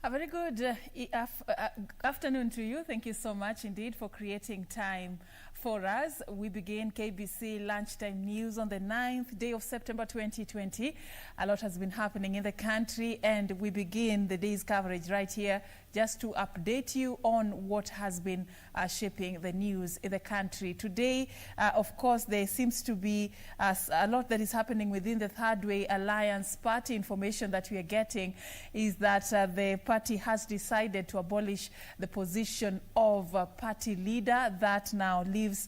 A very good afternoon to you. Thank you so much indeed for creating time for us. We begin KBC Lunchtime News on the 9th day of September 2020. A lot has been happening in the country, and we begin the day's coverage right here just to update you on what has been shaping the news in the country. Today, of course, there seems to be a lot that is happening within the Third Way Alliance party. Information that we are getting is that the party has decided to abolish the position of party leader. That now leaves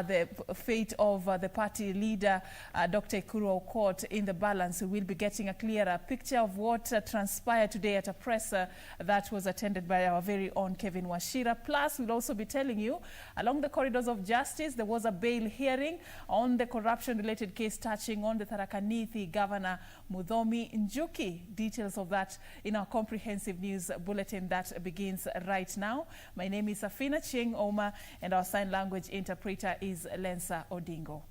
the fate of the party leader, Dr. Ekuru Aukot, in the balance. We will be getting a clearer picture of what transpired today at a presser that was attended by our very own Kevin Washira. Plus, we'll also be telling you, along the corridors of justice, there was a bail hearing on the corruption-related case touching on the Tharaka Nithi Governor Muthomi Njuki. Details of that in our comprehensive news bulletin that begins right now. My name is Serfine Achieng Ouma, and our sign language interpreter is Lensa Odingo.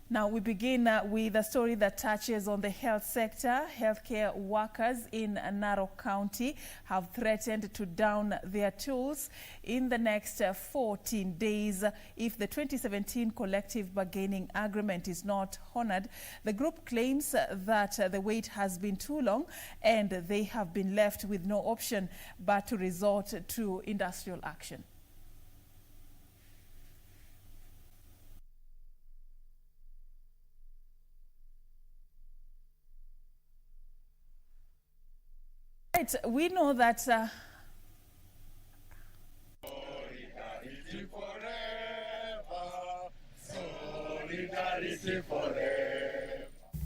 Now we begin with a story that touches on the health sector. Healthcare workers in Narok County have threatened to down their tools in the next 14 days if the 2017 collective bargaining agreement is not honored. The group claims that the wait has been too long and they have been left with no option but to resort to industrial action. Right, we know that Solidarity forever. Solidarity forever.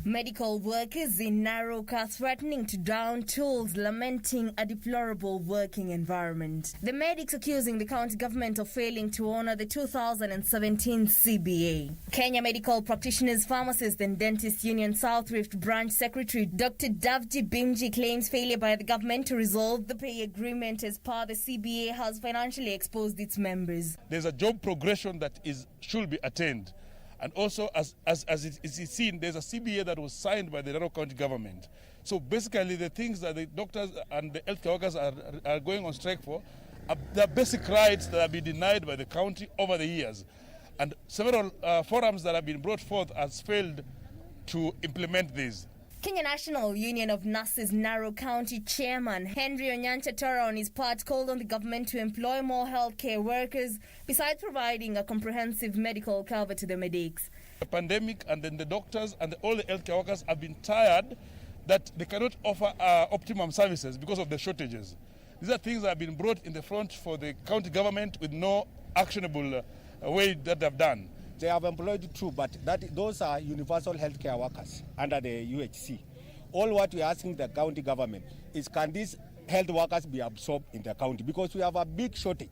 Medical workers in Narok are threatening to down tools, lamenting a deplorable working environment. The medics accusing the county government of failing to honor the 2017 CBA. Kenya Medical Practitioners, Pharmacists and Dentists Union South Rift Branch Secretary Dr. Davji Bimji claims failure by the government to resolve the pay agreement as per the CBA has financially exposed its members. There's a job progression that should be attained. And also, as it is seen, there's a CBA that was signed by the Narok County government. So basically, the things that the doctors and the healthcare workers are going on strike for are the basic rights that have been denied by the county over the years. And several forums that have been brought forth has failed to implement these. Kenya National Union of Nurses Narok County Chairman Henry Onyancha Tora on his part called on the government to employ more healthcare workers besides providing a comprehensive medical cover to the medics. The pandemic and then the doctors and all the healthcare workers have been tired that they cannot offer optimum services because of the shortages. These are things that have been brought in the front for the county government with no actionable way that they've done. They have employed true, but those are universal healthcare workers under the UHC. All what we're asking the county government is, can these health workers be absorbed in the county? Because we have a big shortage.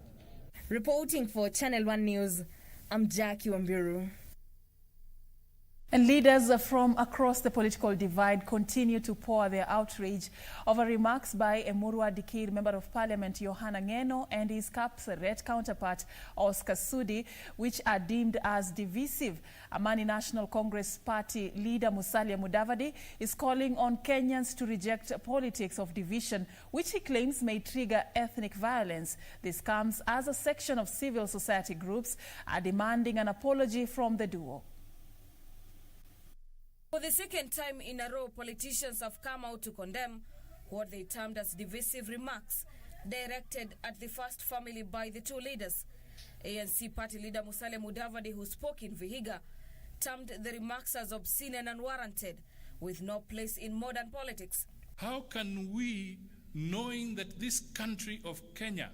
Reporting for Channel 1 News, I'm Jackie Wambiru. And leaders from across the political divide continue to pour their outrage over remarks by Emurua Dikir Member of Parliament Yohana Ngeno and his Kapseret counterpart Oscar Sudi, which are deemed as divisive. Amani National Congress Party leader Musalia Mudavadi is calling on Kenyans to reject politics of division, which he claims may trigger ethnic violence. This comes as a section of civil society groups are demanding an apology from the duo. For the second time in a row, politicians have come out to condemn what they termed as divisive remarks directed at the first family by the two leaders. ANC party leader Musalia Mudavadi, who spoke in Vihiga, termed the remarks as obscene and unwarranted, with no place in modern politics. How can we, knowing that this country of Kenya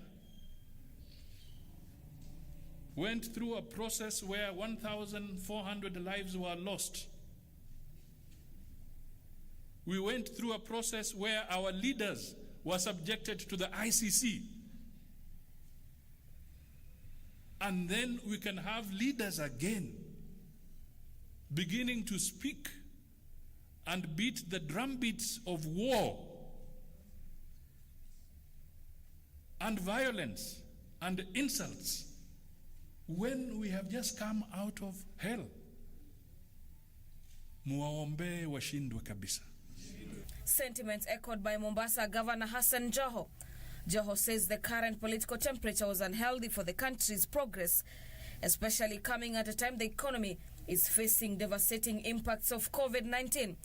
went through a process where 1,400 lives were lost, we went through a process where our leaders were subjected to the ICC. And then we can have leaders again beginning to speak and beat the drumbeats of war and violence and insults when we have just come out of hell. Muwaombe washindwe kabisa. sentiments echoed by Mombasa Governor Hassan Joho. Joho says the current political temperature was unhealthy for the country's progress, especially coming at a time the economy is facing devastating impacts of COVID-19.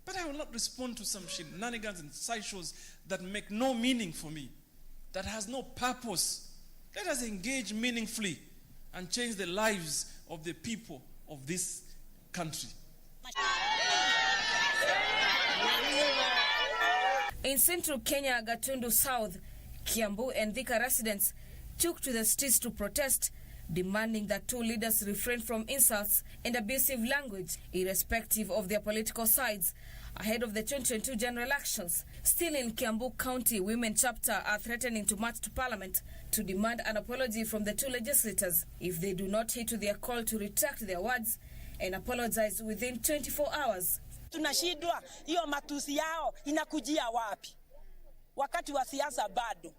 But I will not respond to some shenanigans and sideshows that make no meaning for me, that has no purpose. Let us engage meaningfully and change the lives of the people of this country. In central Kenya, Gatundu South, Kiambu and Thika residents took to the streets to protest, demanding that two leaders refrain from insults and abusive language, irrespective of their political sides, ahead of the 2022 general elections. Still in Kiambu County, women chapter are threatening to march to Parliament to demand an apology from the two legislators if they do not heed to their call to retract their words and apologize within 24 hours. Tunashindwa hiyo matusi yao inakujia wapi? Wakati wa siasa bado.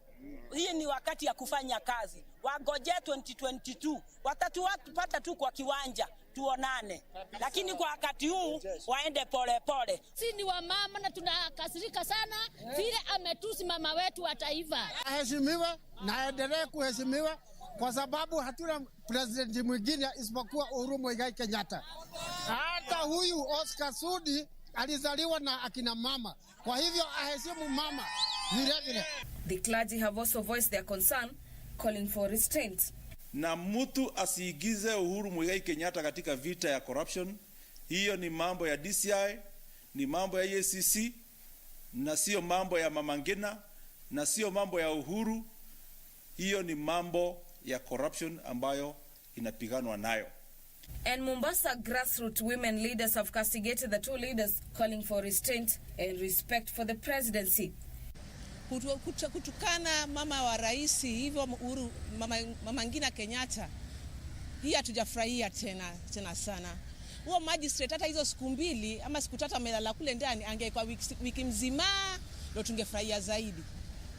Hii ni wakati ya kufanya kazi. Wagoje 2022. Watatupata tu kwa kiwanja tuonane. Lakini kwa wakati huu waende pole pole. Sisi ni wamama na tunakasirika sana vile ametusi mama wetu wa taifa. Aheshimiwe na aendelee kuheshimiwa kwa sababu hatuna president mwingine isipokuwa Uhuru Muigai Kenyatta. Hata huyu Oscar Sudi alizaliwa na akina mama. Kwa hivyo aheshimu mama vile vile. The clergy have also voiced their concern, calling for restraint. Na mtu asiigize Uhuru Muigai Kenyatta katika vita ya corruption. Hiyo ni mambo ya DCI, ni mambo ya EACC, na sio mambo ya Mama Ngina, na sio mambo ya Uhuru. Hiyo ni mambo ya corruption ambayo inapiganwa nayo. And Mombasa grassroots women leaders have castigated the two leaders, calling for restraint and respect for the presidency. Kutukana mama wa rais hivyo Uhuru mama Ngina Kenyatta, hii hatujafurahia tena sana. Huo magistrate hata hizo siku mbili ama siku tatu amelala kule ndani, angekuwa wiki mzima ndio tungefurahia zaidi.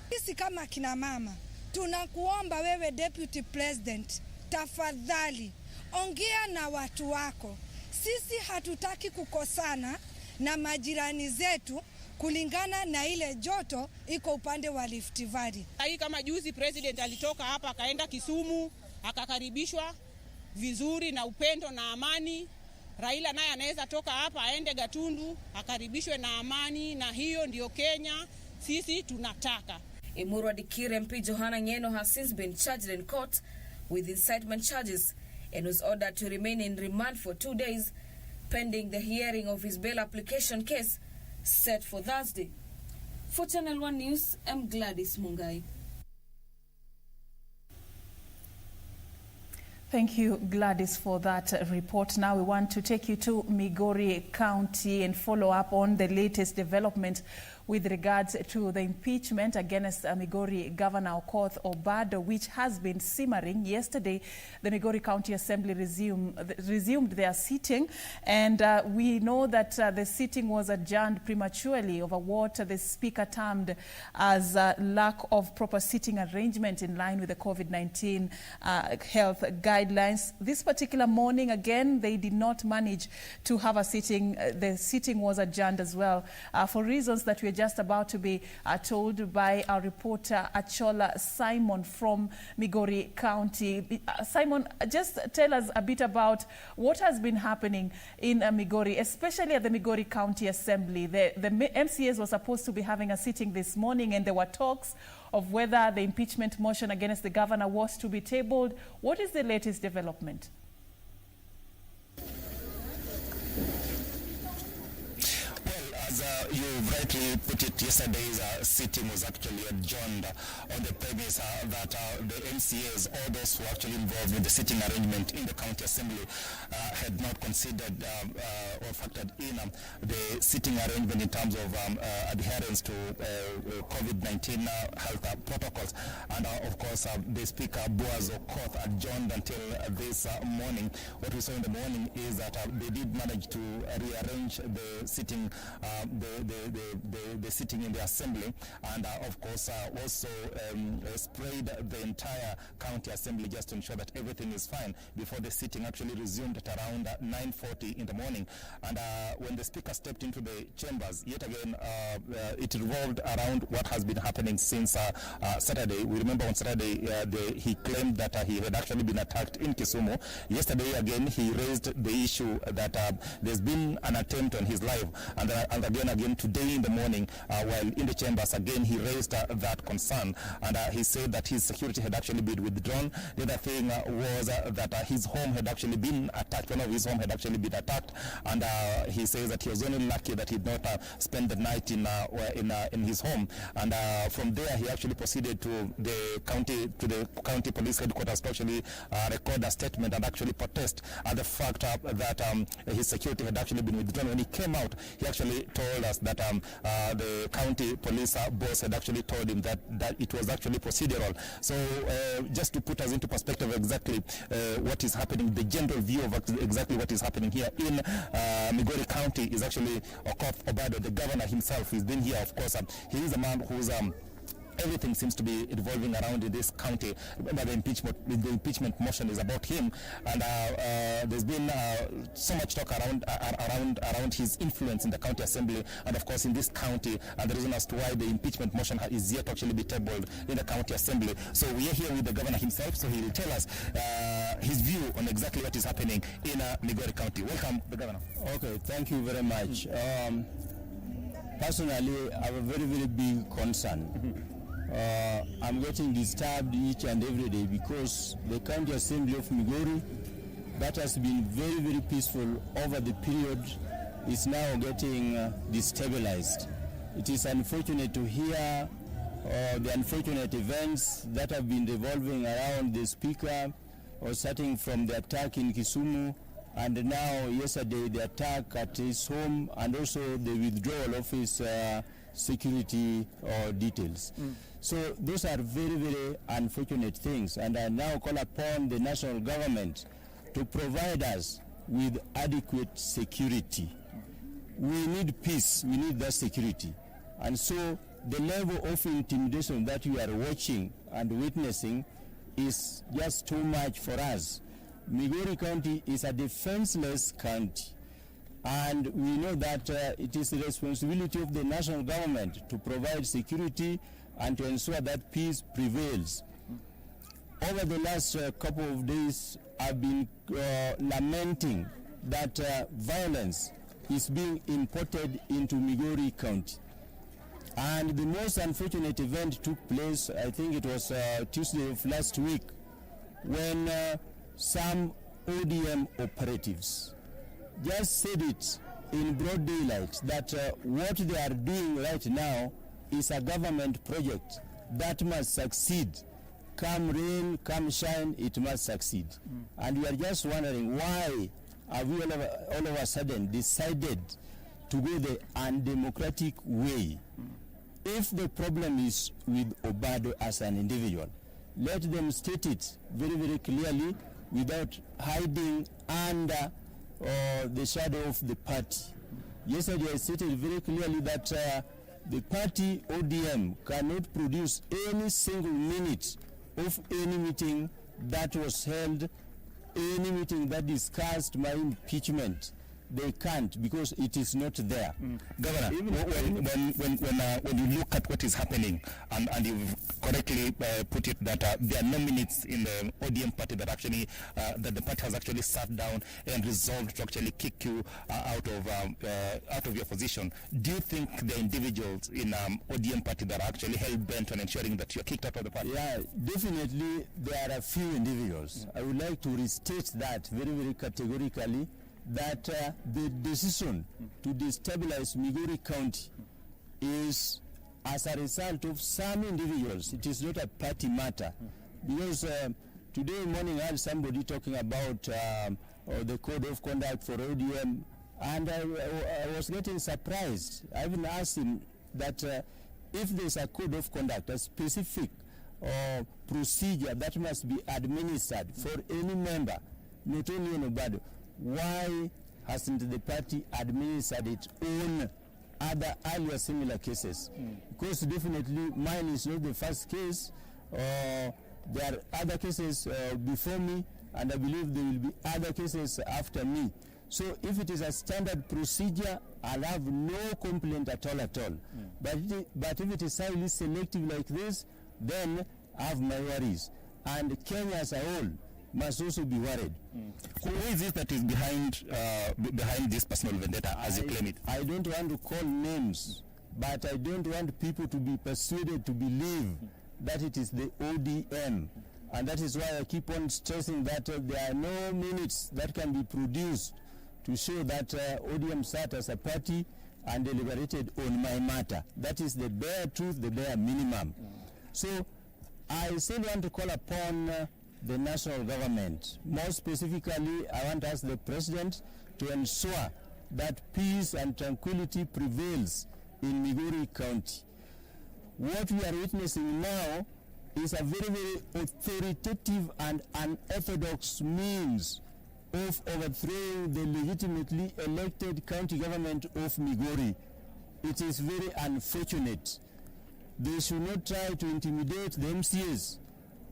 Sisi kama kina mama tunakuomba wewe deputy president, tafadhali ongea na watu wako. Sisi hatutaki kukosana na majirani zetu kulingana na ile joto iko upande wa Rift Valley. Hii kama juzi president alitoka hapa akaenda Kisumu, akakaribishwa vizuri na upendo na amani. Raila naye anaweza toka hapa aende Gatundu akaribishwe na amani, na hiyo ndio Kenya sisi tunataka. Imuru Adikiri MP Johana Ngeno has since been charged in court with incitement charges and was ordered to remain in remand for 2 days pending the hearing of his bail application case set for Thursday. For Channel 1 News, I'm Gladys Mungai. Thank you, Gladys, for that report. Now we want to take you to Migori County and follow up on the latest development with regards to the impeachment against Migori Governor Okoth Obado, which has been simmering. Yesterday, the Migori County Assembly resumed their sitting, and we know that the sitting was adjourned prematurely over what the Speaker termed as lack of proper sitting arrangement in line with the COVID-19 health guidelines. This particular morning, again, they did not manage to have a sitting. The sitting was adjourned as well for reasons that we are just about to be told by our reporter Achola Simon from Migori County. Simon, just tell us a bit about what has been happening in Migori, especially at the Migori County Assembly. The MCAs were supposed to be having a sitting this morning, and there were talks of whether the impeachment motion against the governor was to be tabled. What is the latest development? As you rightly put it, yesterday's sitting was actually adjourned on the premise that the MCAs, all those who were actually involved with the sitting arrangement in the county assembly, had not considered or factored in the sitting arrangement in terms of adherence to COVID-19 health protocols. And of course, the Speaker, Boaz Okoth, adjourned until this morning. What we saw in the morning is that they did manage to rearrange the sitting the the sitting in the assembly, and of course also sprayed the entire county assembly just to ensure that everything is fine before the sitting actually resumed at around 9:40 in the morning. And when the speaker stepped into the chambers, yet again it revolved around what has been happening since Saturday. We remember on Saturday he claimed that he had actually been attacked in Kisumu. Yesterday again he raised the issue that there's been an attempt on his life, and again today in the morning while in the chambers again he raised that concern, and he said that his security had actually been withdrawn. The other thing was that his home had actually been attacked. One of his home had actually been attacked, and he says that he was only lucky that he did not spend the night in his home. And from there he actually proceeded to the county police headquarters to actually record a statement and actually protest at the fact that his security had actually been withdrawn. When he came out, he actually told us that the county police boss had actually told him that it was actually procedural. So just to put us into perspective exactly what is happening, the general view of exactly what is happening here in Migori County is actually Okoth Obado, the governor himself. He's been here, of course. He is a man who's everything seems to be revolving around in this county. Remember, the impeachment motion is about him, and there's been so much talk around his influence in the county assembly, and of course in this county, and the reason as to why the impeachment motion is yet to actually be tabled in the county assembly. So we are here with the governor himself, so he will tell us his view on exactly what is happening in Migori County. Welcome, the governor. Okay, thank you very much. Personally, I have a very, very big concern. I'm getting disturbed each and every day because the county assembly of Migori, that has been very, very peaceful over the period, is now getting destabilized. It is unfortunate to hear the unfortunate events that have been revolving around the speaker, or starting from the attack in Kisumu, and now yesterday the attack at his home, and also the withdrawal of his security details. So those are very, very unfortunate things, and I now call upon the national government to provide us with adequate security. We need peace, we need that security. And so the level of intimidation that we are watching and witnessing is just too much for us. Migori County is a defenseless county, and we know that it is the responsibility of the national government to provide security and to ensure that peace prevails. Over the last couple of days, I've been lamenting that violence is being imported into Migori County. And the most unfortunate event took place, I think it was Tuesday of last week, when some ODM operatives just said it in broad daylight that what they are doing right now is a government project that must succeed. Come rain, come shine, it must succeed. And we are just wondering, why have we all of a sudden decided to go the undemocratic way? If the problem is with Obado as an individual, let them state it very, very clearly without hiding under the shadow of the party. Yesterday I stated very clearly that the party ODM cannot produce any single minute of any meeting that was held, any meeting that discussed my impeachment. They can't, because it is not there. Governor, when you look at what is happening, and you've correctly put it that there are no minutes in the ODM party that actually that the party has actually sat down and resolved to actually kick you out of your position. Do you think there are individuals in ODM party that are actually hell bent on ensuring that you're kicked out of the party? Yeah, definitely there are a few individuals. I would like to restate that very, very categorically, that the decision to destabilize Migori County is as a result of some individuals. It is not a party matter. Because today morning I had somebody talking about the code of conduct for ODM, and I was getting surprised. I even asked him that if there's a code of conduct, a specific procedure that must be administered for any member, not only on Obado, why hasn't the party administered its own other earlier similar cases. Because definitely mine is not the first case. There are other cases before me, and I believe there will be other cases after me. So if it is a standard procedure, I'll have no complaint at all. But if it is highly selective like this, then I have my worries. And Kenya as a whole must also be worried. Who is it that is behind this personal vendetta, as you claim it? I don't want to call names, but I don't want people to be persuaded to believe that it is the ODM. And that is why I keep on stressing that there are no minutes that can be produced to show that ODM sat as a party and deliberated on my matter. That is the bare truth, the bare minimum. So I still want to call upon the national government. More specifically, I want to ask the president to ensure that peace and tranquility prevails in Migori County. What we are witnessing now is a very, very authoritative and unorthodox means of overthrowing the legitimately elected county government of Migori. It is very unfortunate. They should not try to intimidate the MCAs,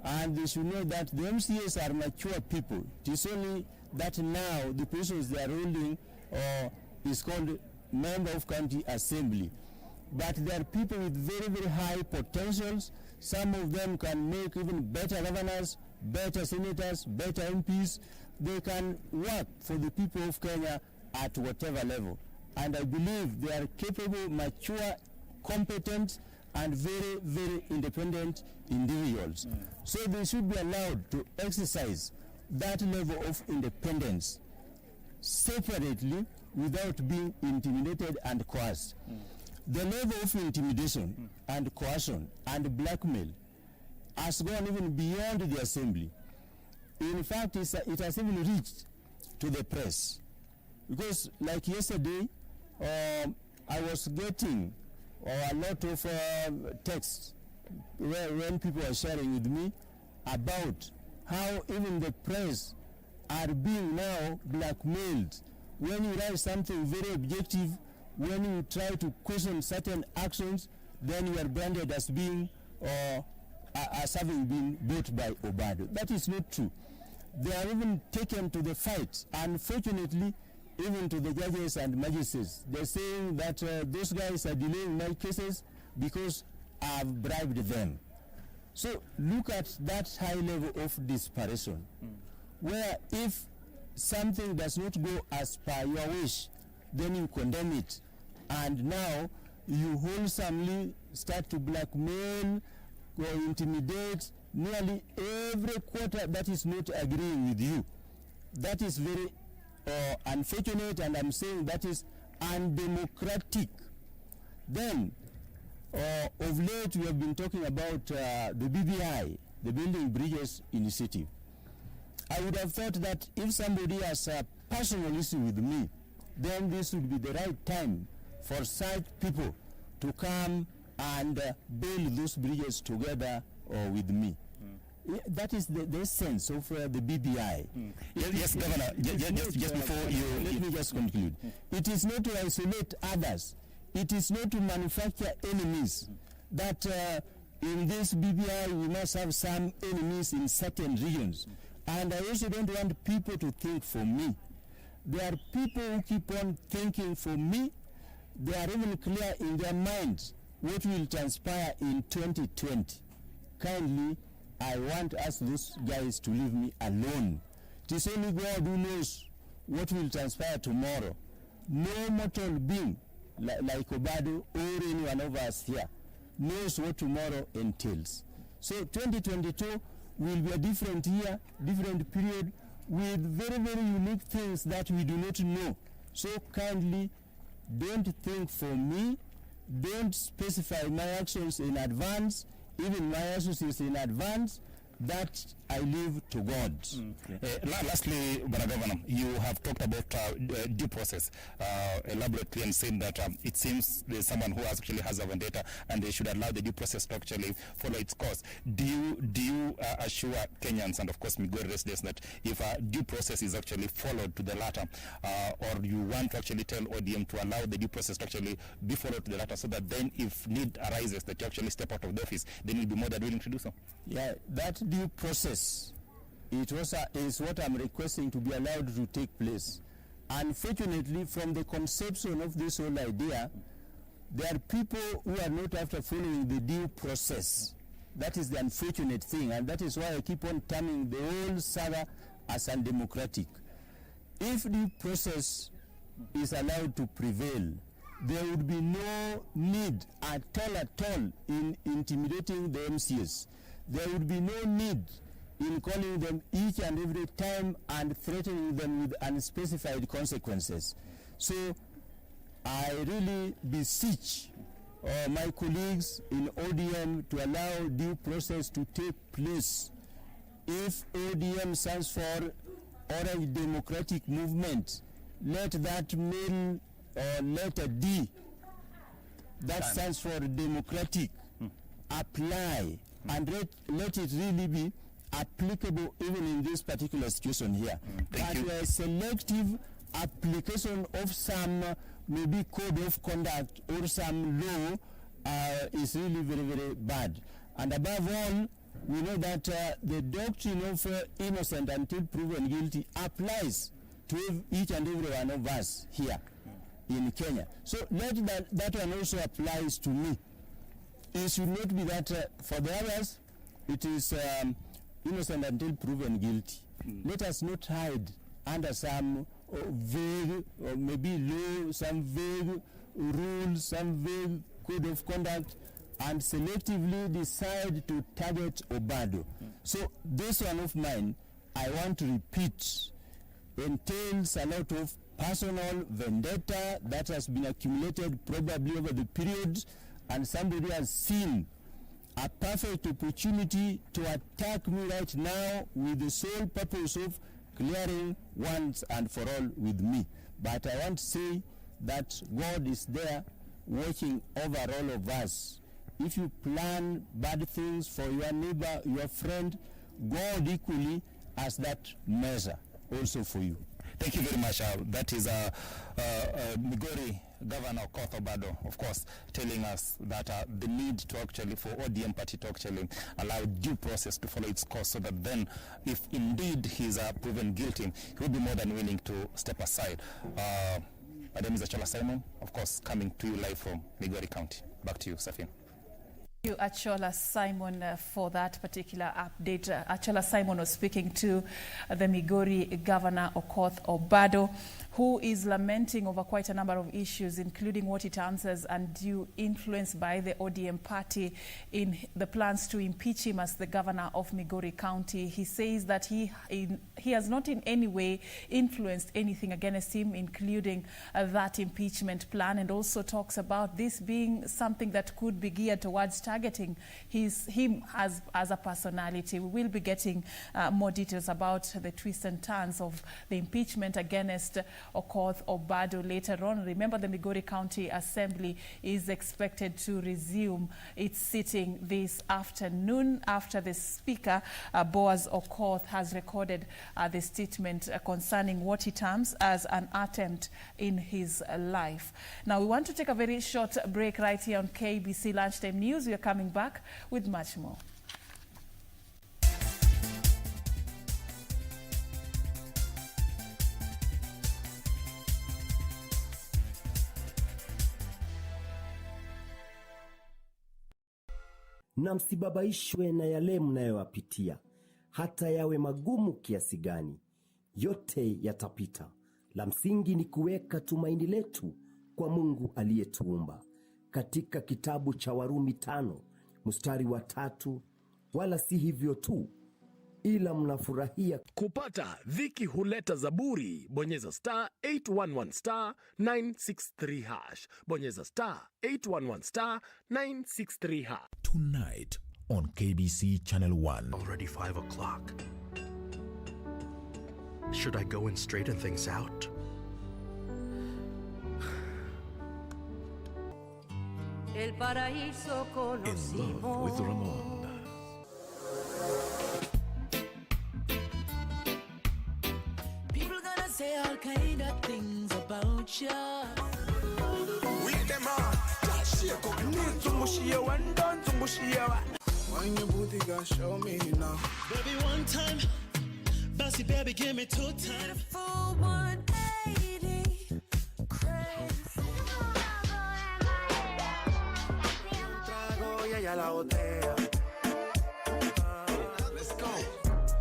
and they should know that the MCAs are mature people. It is only that now the positions they are holding is called Member of County Assembly. But there are people with very, very high potentials. Some of them can make even better governors, better senators, better MPs. They can work for the people of Kenya at whatever level. And I believe they are capable, mature, competent, and very, very independent individuals. So they should be allowed to exercise that level of independence separately without being intimidated and coerced. The level of intimidation and coercion and blackmail has gone even beyond the assembly. In fact, it has even reached to the press. Because like yesterday, I was getting a lot of texts when people are sharing with me about how even the press are being now blackmailed. When you write something very objective, when you try to question certain actions, then you are branded as being as having been bought by Obado. That is not true. They are even taken to the fight. Unfortunately, even to the judges and magistrates, they're saying that those guys are delaying my cases because I've bribed them. So look at that high level of desperation, where if something does not go as per your wish, then you condemn it. And now you wholesomely start to blackmail or intimidate nearly every quarter that is not agreeing with you. That is very unfortunate, and I'm saying that is undemocratic. Then, of late we have been talking about the BBI, the Building Bridges Initiative. I would have thought that if somebody has a personal issue with me, then this would be the right time for such people to come and build those bridges together with me. That is the essence of the BBI. Yes, Governor, just before you... Let me just conclude. It is not to isolate others. It is not to manufacture enemies. That in this BBI we must have some enemies in certain regions. And I also don't want people to think for me. There are people who keep on thinking for me. They are even clear in their minds what will transpire in 2020. Kindly, I want us those guys to leave me alone. It is only God who knows what will transpire tomorrow. No mortal being like Obado or anyone of us here knows what tomorrow entails. So 2022 will be a different year, different period, with very, very unique things that we do not know. So kindly, don't think for me, don't specify my actions in advance, even my actions in advance, that I leave to God. Lastly, Bwana Governor, you have talked about due process elaborately and saying that it seems there's someone who actually has a vendetta and they should allow the due process to actually follow its course. Do you assure Kenyans and of course Migori residents that if a due process is actually followed to the latter, or you want to actually tell ODM to allow the due process to actually be followed to the latter, so that then if need arises that you actually step out of the office, then you'll be more than willing to do so? Yeah, that due process is what I'm requesting to be allowed to take place. Unfortunately, from the conception of this whole idea, there are people who are not after following the due process. That is the unfortunate thing, and that is why I keep on terming the whole saga as undemocratic. If due process is allowed to prevail, there would be no need at all in intimidating the MCs. There would be no need in calling them each and every time and threatening them with unspecified consequences. So I really beseech my colleagues in ODM to allow due process to take place. If ODM stands for Orange Democratic Movement, let that mean letter D, that stands for democratic, apply, and let it really be applicable even in this particular situation here. But a selective application of some maybe code of conduct or some law is really very, very bad. And above all, we know that the doctrine of innocent until proven guilty applies to each and every one of us here in Kenya. So let that one also applies to me. It should not be that for the others, it is innocent until proven guilty. Let us not hide under some vague, or maybe law, some vague rules, some vague code of conduct, and selectively decide to target Obado. So this one of mine, I want to repeat, entails a lot of personal vendetta that has been accumulated probably over the period, and somebody has seen a perfect opportunity to attack me right now with the sole purpose of clearing once and for all with me. But I want to say that God is there watching over all of us. If you plan bad things for your neighbor, your friend, God equally has that measure also for you. Thank you very much. That is Migori Governor Okoth Obado, of course, telling us that the need to actually, for ODM party to actually allow due process to follow its course, so that then, if indeed he's proven guilty, he will be more than willing to step aside. My name is Achola Simon, of course, coming to you live from Migori County. Back to you, Serfine. Thank you, Achola Simon, for that particular update. Achola Simon was speaking to the Migori Governor Okoth Obado, who is lamenting over quite a number of issues, including what it answers undue influence by the ODM party in the plans to impeach him as the governor of Migori County. He says that he has not in any way influenced anything against him, including that impeachment plan, and also talks about this being something that could be geared towards targeting him as a personality. We will be getting more details about the twists and turns of the impeachment against Okoth Obado later on. Remember, the Migori County Assembly is expected to resume its sitting this afternoon after the Speaker, Boaz Okoth, has recorded the statement concerning what he terms as an attempt in his life. Now, we want to take a very short break right here on KBC Lunchtime News. We are coming back with much more. Na msibabaishwe na yale mnayoyapitia, hata yawe magumu kiasi gani, yote yatapita. La msingi ni kuweka tumaini letu kwa Mungu aliyetuumba. Katika kitabu cha Warumi 5:3, wala si hivyo tu, ila mnafurahia. Kupata dhiki huleta zaburi. Bonyeza *811 *963 #. Bonyeza *811 *963 #. Tonight on KBC Channel 1. Already 5 o'clock. Should I go and straighten things out? El paraíso conocimos. In Love with Ramon. People gonna say all kind of things about you. With them on, just shake up. Need to mush you and done to mush you. When your booty gon' show me now. Baby, one time. Bossy baby, give me 2 times. Full 180. Crazy. Let's go.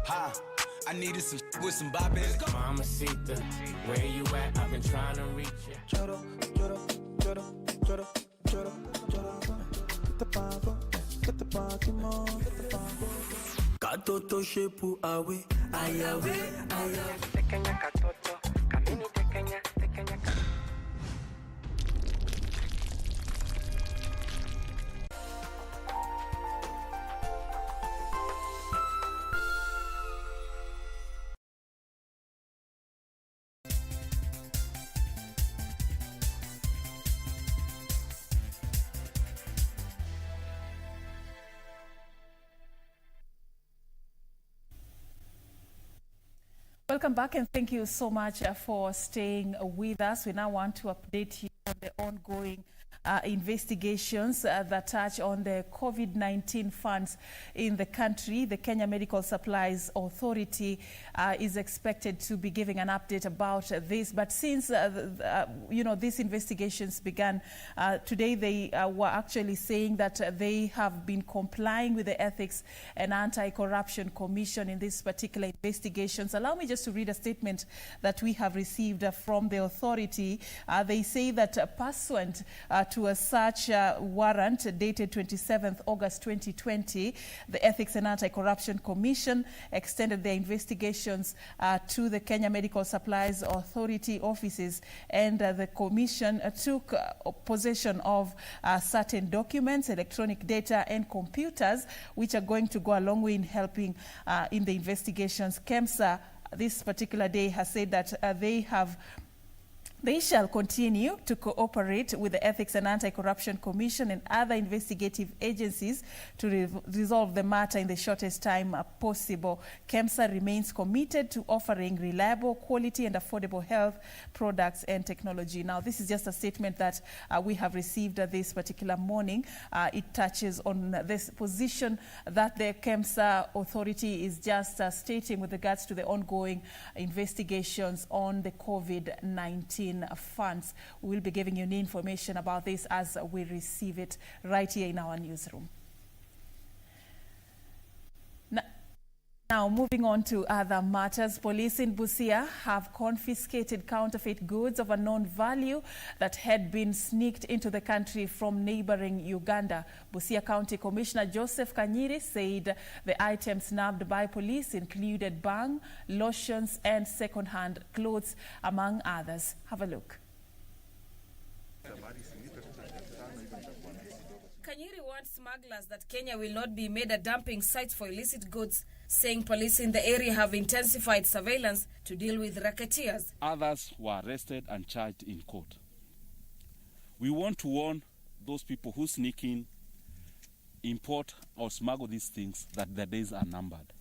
Ha. I needed some with some bop in it. Mamacita, where you at? I've been trying to reach you. Choro, choro, choro, choro, choro, choro. Get the pago, get the party more, get the pago. Katoto shepu awe, ayawe, ayawe. Tekenya katoto, kamini tekenya, tekenya katoto. Welcome back and thank you so much for staying with us. We now want to update you on the ongoing investigations that touch on the COVID-19 funds in the country. The Kenya Medical Supplies Authority is expected to be giving an update about this. But since, these investigations began, today they were actually saying that they have been complying with the Ethics and Anti-Corruption Commission in these particular investigations. Allow me just to read a statement that we have received from the authority. They say that pursuant to a search warrant dated 27th August 2020, the Ethics and Anti-Corruption Commission extended their investigations to the Kenya Medical Supplies Authority offices, and the commission took possession of certain documents, electronic data and computers, which are going to go a long way in helping in the investigations. KEMSA this particular day has said that they shall continue to cooperate with the Ethics and Anti-Corruption Commission and other investigative agencies to resolve the matter in the shortest time possible. KEMSA remains committed to offering reliable, quality and affordable health products and technology. Now, this is just a statement that we have received this particular morning. It touches on this position that the KEMSA authority is just stating with regards to the ongoing investigations on the COVID-19 funds. We will be giving you new information about this as we receive it right here in our newsroom. Now, moving on to other matters, police in Busia have confiscated counterfeit goods of unknown value that had been sneaked into the country from neighboring Uganda. Busia County Commissioner Joseph Kanyiri said the items nabbed by police included bang, lotions and second-hand clothes, among others. Have a look. Kanyiri warned smugglers that Kenya will not be made a dumping site for illicit goods, saying police in the area have intensified surveillance to deal with racketeers. Others were arrested and charged in court. We want to warn those people who sneak in, import or smuggle these things that their days are numbered.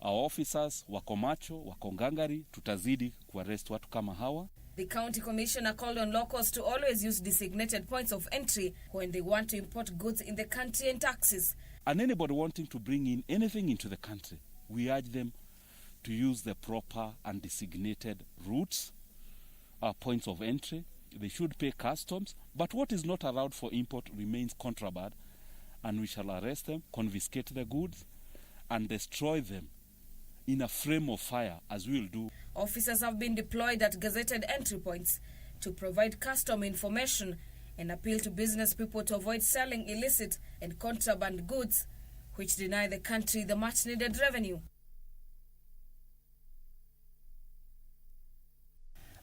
Our officers wako macho, wako ngangari, tutazidi kuarrest watu kama hawa. The county commissioner called on locals to always use designated points of entry when they want to import goods in the country and taxes. And anybody wanting to bring in anything into the country, we urge them to use the proper and designated routes, points of entry. They should pay customs, but what is not allowed for import remains contraband, and we shall arrest them, confiscate the goods, and destroy them in a frame of fire, as we will do. Officers have been deployed at gazetted entry points to provide custom information and appeal to business people to avoid selling illicit and contraband goods, which deny the country the much-needed revenue.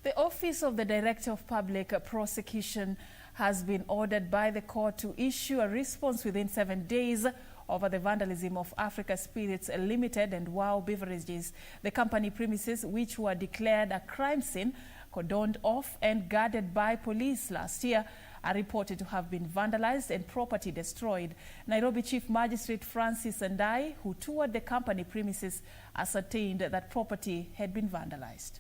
The Office of the Director of Public Prosecution has been ordered by the court to issue a response within 7 days over the vandalism of Africa Spirits Limited and Wow Beverages. The company premises, which were declared a crime scene, cordoned off and guarded by police last year, are reported to have been vandalized and property destroyed. Nairobi Chief Magistrate Francis Andai, who toured the company premises, ascertained that property had been vandalized.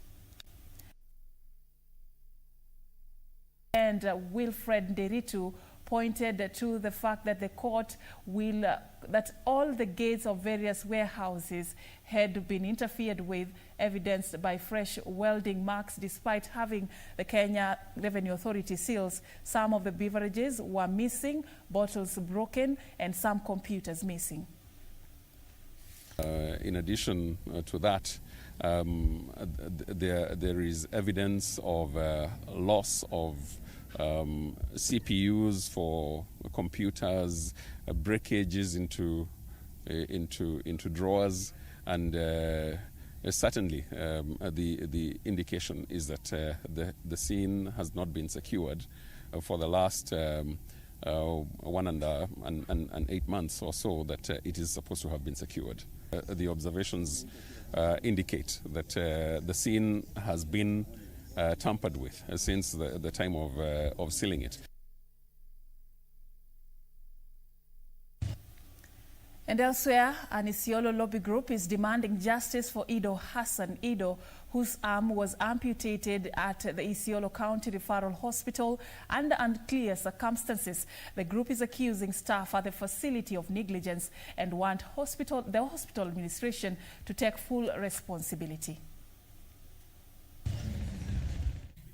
And Wilfred Nderitu pointed to the fact that the court will, that all the gates of various warehouses had been interfered with, evidenced by fresh welding marks. Despite having the Kenya Revenue Authority seals, some of the beverages were missing, bottles broken, and some computers missing. In addition to that, there is evidence of loss of CPUs for computers, breakages into drawers, and certainly the indication is that the scene has not been secured for the last 1 and 8 months or so that it is supposed to have been secured. The observations indicate that the scene has been tampered with since the time of sealing it. And elsewhere, an Isiolo lobby group is demanding justice for Ido Hassan Ido, whose arm was amputated at the Isiolo County Referral Hospital under unclear circumstances. The group is accusing staff at the facility of negligence and want the hospital administration to take full responsibility.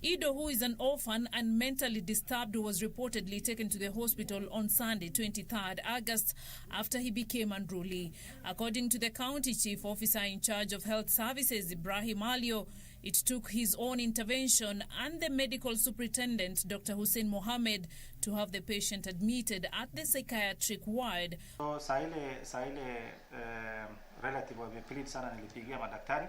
Ido, who is an orphan and mentally disturbed, was reportedly taken to the hospital on Sunday, 23rd August, after he became unruly. According to the county chief officer in charge of health services, Ibrahim Alio, it took his own intervention and the medical superintendent, Dr. Hussein Mohammed, to have the patient admitted at the psychiatric ward. So, relative wameplead sana, nilipigia madaktari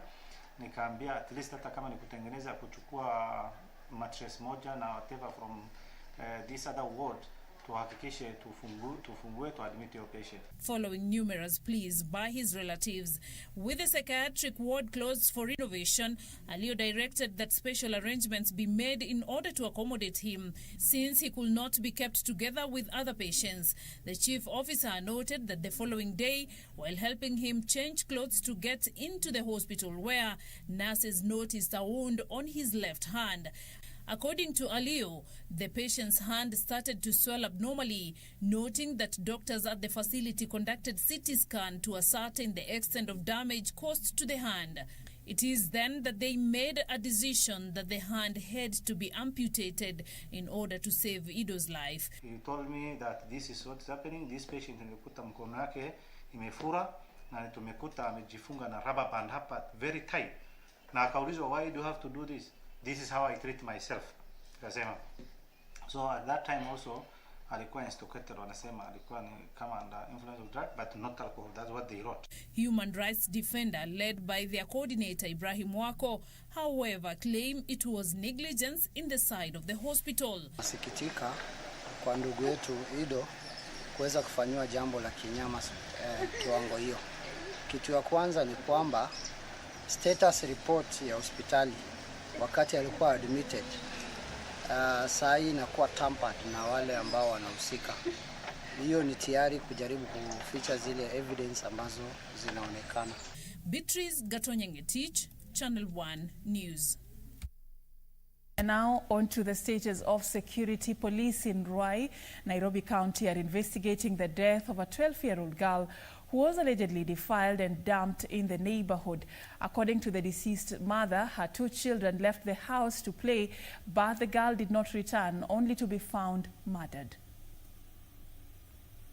nikaambia at least hata kama ni kutengeneza kuchukua mattress moja na whatever from this other ward tuhakikishe tufungue to admit your patient. Following numerous pleas by his relatives, with the psychiatric ward closed for renovation, Alio directed that special arrangements be made in order to accommodate him, since he could not be kept together with other patients. The chief officer noted that the following day, while helping him change clothes to get into the hospital, where nurses noticed a wound on his left hand. According to Alio, the patient's hand started to swell abnormally, noting that doctors at the facility conducted CT scan to ascertain the extent of damage caused to the hand. It is then that they made a decision that the hand had to be amputated in order to save Ido's life. He told me that this is what's happening. This patient nimekuta mkono yake imefura na tumekuta amejifunga na rubber band hapa very tight. Na akaulizwa, why do you have to do this? This is how I treat myself. So at that time also, alikuwa intoxicated, wanasema alikuwa ni kama under influence of drug, but not alcohol. That's what they wrote. Human rights defender led by their coordinator Ibrahim Wako, however, claimed it was negligence in the side of the hospital. Nasikitika kwa ndugu yetu Ido kuweza kufanywa jambo la kinyama kiwango hiyo. Kitu ya kwanza ni kwamba status report ya hospitali wakati alikuwa admitted saa hii inakuwa tampered na wale ambao wanahusika. Hiyo ni tayari kujaribu kuficha zile evidence ambazo zinaonekana. Beatrice Gatonyengetich, Channel 1 News. And now on to the status of security. Police in Ruai, Nairobi County, are investigating the death of a 12-year-old girl who was allegedly defiled and dumped in the neighborhood. According to the deceased mother, her 2 children left the house to play, but the girl did not return, only to be found murdered.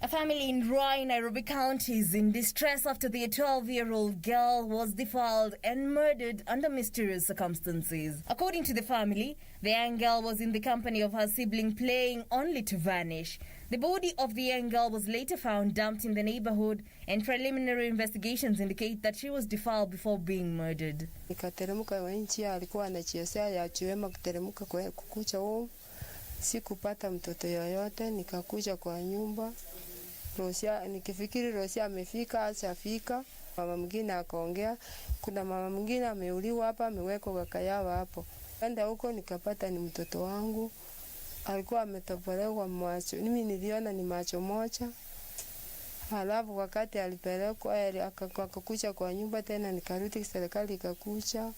A family in Ruai, Nairobi County is in distress after their 12-year-old girl was defiled and murdered under mysterious circumstances. According to the family, the young girl was in the company of her sibling playing only to vanish. The body of the young girl was later found dumped in the neighborhood, and preliminary investigations indicate that she was defiled before being murdered. Nikateremka wa nchi alikuwa anachezea ya chiwema kuteremka kukucha sikupata mtoto yoyote, nikakuja kwa nyumba Rosia, nikifikiri Rosia amefika, ashafika. Mama mwingine akaongea, kuna mama mwingine ameuliwa hapa, amewekwa kaka yao hapo. Kwenda huko nikapata ni mtoto wangu. Alikuwa ametobolewa macho. Mimi niliona ni macho moja. Halafu wakati alipelekwa akakuja kwa nyumba tena, nikarudi, serikali ikakuja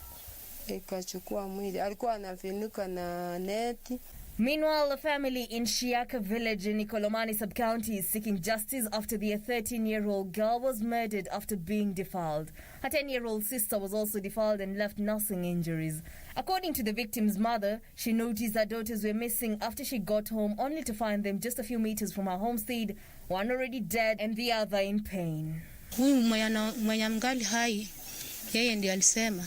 ikachukua mwili. Alikuwa anafunikwa na neti. Meanwhile, a family in Shiaka village in Ikolomani sub-county is seeking justice after their 13-year-old girl was murdered after being defiled. Her 10-year-old sister was also defiled and left nursing injuries. According to the victim's mother, she noticed her daughters were missing after she got home, only to find them just a few meters from her homestead, one already dead and the other in pain. Huyu mwenye mgali hai, yeye ndiye alisema,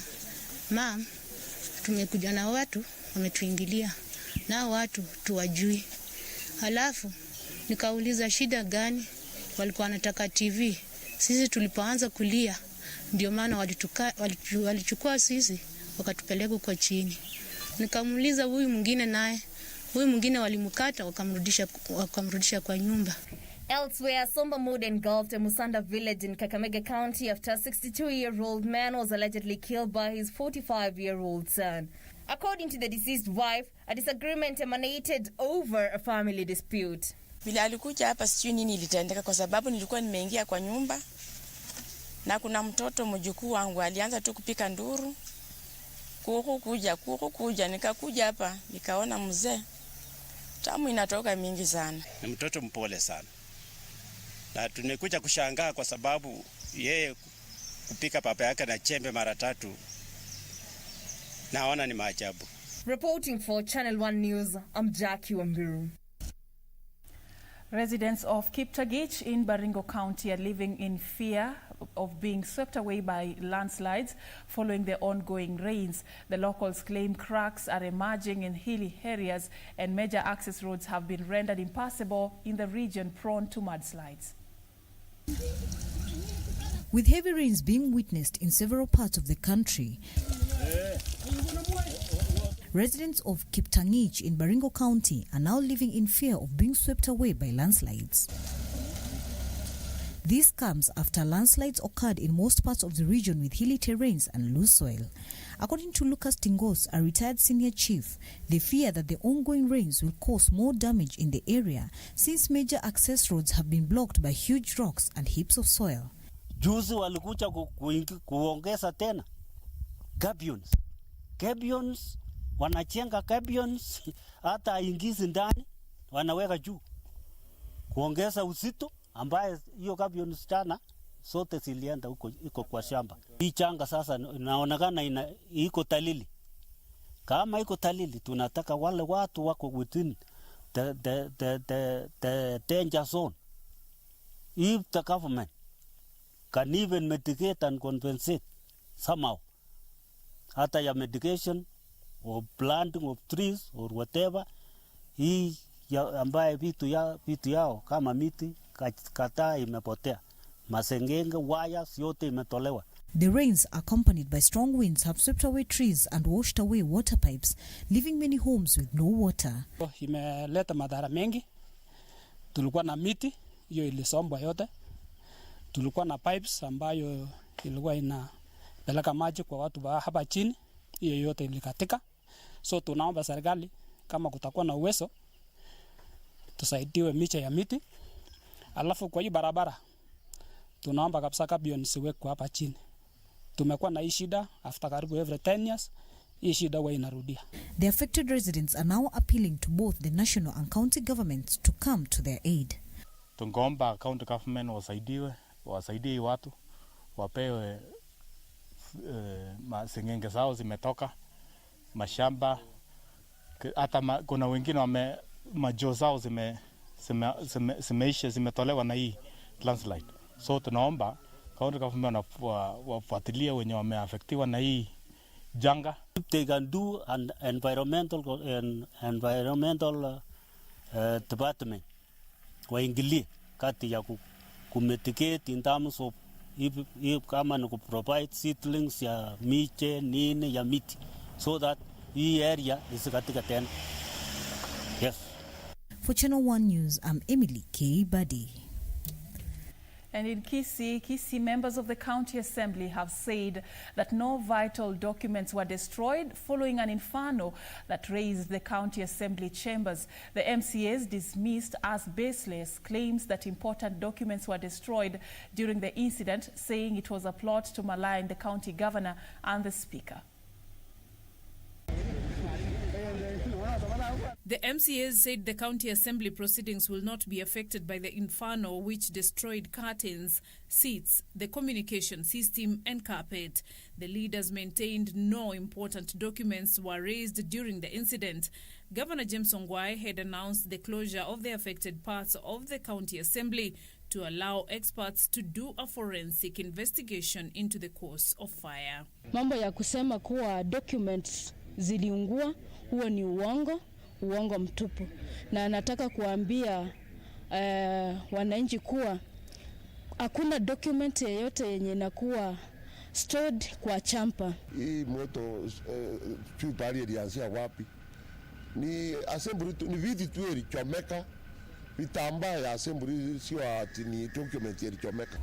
"Mom, tumekuja na watu wametuingilia. Na watu tuwajui." Halafu nikauliza shida gani, walikuwa wanataka TV. Sisi tulipoanza kulia ndio maana walichukua sisi wakatupeleka kwa chini. Nikamuuliza huyu mwingine walimkata wakamrudisha kwa nyumba. Elsewhere, somber mood engulfed a Musanda village in Kakamega County after a 62-year-old man was allegedly killed by his 45-year-old son. According to the deceased wife, a disagreement emanated over a family dispute. Bila alikuja hapa sijui nini ilitendeka kwa sababu nilikuwa nimeingia kwa nyumba na kuna mtoto mjukuu wangu alianza tu kupika nduru. Kuja nikakuja hapa nikaona mzee tamu inatoka mingi sana. Ni mtoto mpole sana. Na tunekuja kushangaa kwa sababu yeye kupika papa yake na chembe mara 3. Naona ni maajabu. Reporting for Channel 1 News, I'm Jackie Wambiru. Residents of Kiptagich in Baringo County are living in fear of being swept away by landslides following the ongoing rains. The locals claim cracks are emerging in hilly areas and major access roads have been rendered impassable in the region prone to mudslides. With heavy rains being witnessed in several parts of the country, residents of Kiptagich in Baringo County are now living in fear of being swept away by landslides. This comes after landslides occurred in most parts of the region with hilly terrains and loose soil. According to Lucas Tingos, a retired senior chief, they fear that the ongoing rains will cause more damage in the area since major access roads have been blocked by huge rocks and heaps of soil. Juzi walikuja kuongeza tena gabions wanachenga gabions hata ingizi ndani wanaweka juu kuongeza uzito ambaye hiyo gabions tana sote zilienda huko iko kwa shamba. Hii changa sasa inaonekana iko talili. Kama iko talili tunataka wale watu wako within the danger zone. If the government can even mitigate and compensate somehow, hata ya medication or planting of trees or whatever, hii ambaye vitu yao kama miti kataa imepotea, masengenge, wires yote imetolewa. The rains, accompanied by strong winds, have swept away trees and washed away water pipes, leaving many homes with no water. Imeleta madhara mengi. Tulikuwa na miti, hiyo ilisombwa yote. Tulikuwa na pipes ambayo ilikuwa inapeleka maji kwa watu hapa chini, hiyo yote ilikatika. So tunaomba serikali kama kutakuwa na uwezo tusaidiwe miche ya miti. Alafu kwa hii barabara tunaomba kabisa gabions siwekwe hapa chini. Tumekuwa na hii shida after karibu every 10 years. Hii shida huwa inarudia. The affected residents are now appealing to both the national and county governments to come to their aid. Tungeomba county government wasaidie watu, wapewe masengenge zao zimetoka mashamba, hata kuna wengine majoo zao zimetolewa na hii landslide. So tunaomba county government wafuatilie wenye wameafektiwa na hii janga. They can do an environmental department waingilie kati ya kumitigate in terms of if kama ni provide seedlings ya miche nini ya miti so that hii area isikatika tena. Yes. For Channel 1 News, I'm Emily K. Buddy. And in Kisii members of the County Assembly have said that no vital documents were destroyed following an inferno that razed the County Assembly chambers. The MCAs dismissed as baseless claims that important documents were destroyed during the incident, saying it was a plot to malign the county governor and the speaker. The MCAs said the County Assembly proceedings will not be affected by the inferno which destroyed curtains, seats, the communication system and carpet. The leaders maintained no important documents were raised during the incident. Governor James Ongwae had announced the closure of the affected parts of the County Assembly to allow experts to do a forensic investigation into the cause of fire. Mambo ya kusema kuwa documents ziliungua, huo ni uongo mtupu. Na nataka kuambia wananchi kuwa hakuna document yoyote yenye inakuwa stored kwa champa. Hii moto pale ilianzia wapi? Ni assembly tu, ni viti tu ilichomeka. Vitambaa ya assembly sio ati ni document ilichomeka.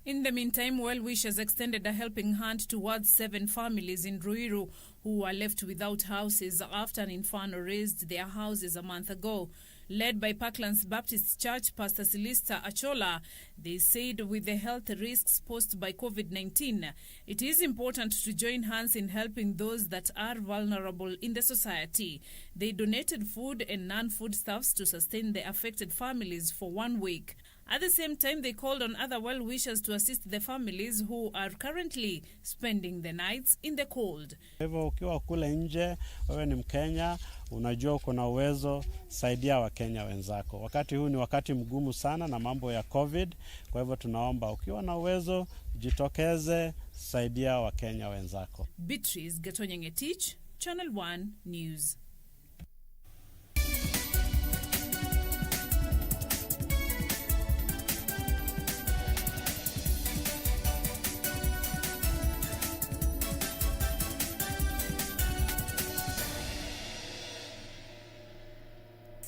In the meantime, well-wishers extended a helping hand towards 7 families in Ruiru who were left without houses after an inferno razed their houses a month ago. Led by Parklands Baptist Church Pastor Celista Achola, they said with the health risks posed by COVID-19, it is important to join hands in helping those that are vulnerable in the society. They donated food and non-food stuffs to sustain the affected families for 1 week. At the same time, they called on other well-wishers to assist the families who are currently spending the nights in the cold. Hivyo ukiwa kule nje, wewe ni Mkenya, unajua uko na uwezo, saidia Wakenya wenzako. Wakati huu ni wakati mgumu sana na mambo ya COVID, kwa hivyo tunaomba ukiwa na uwezo, jitokeze, saidia Wakenya wenzako. Beatrice Gatonyengetich, Channel 1 News.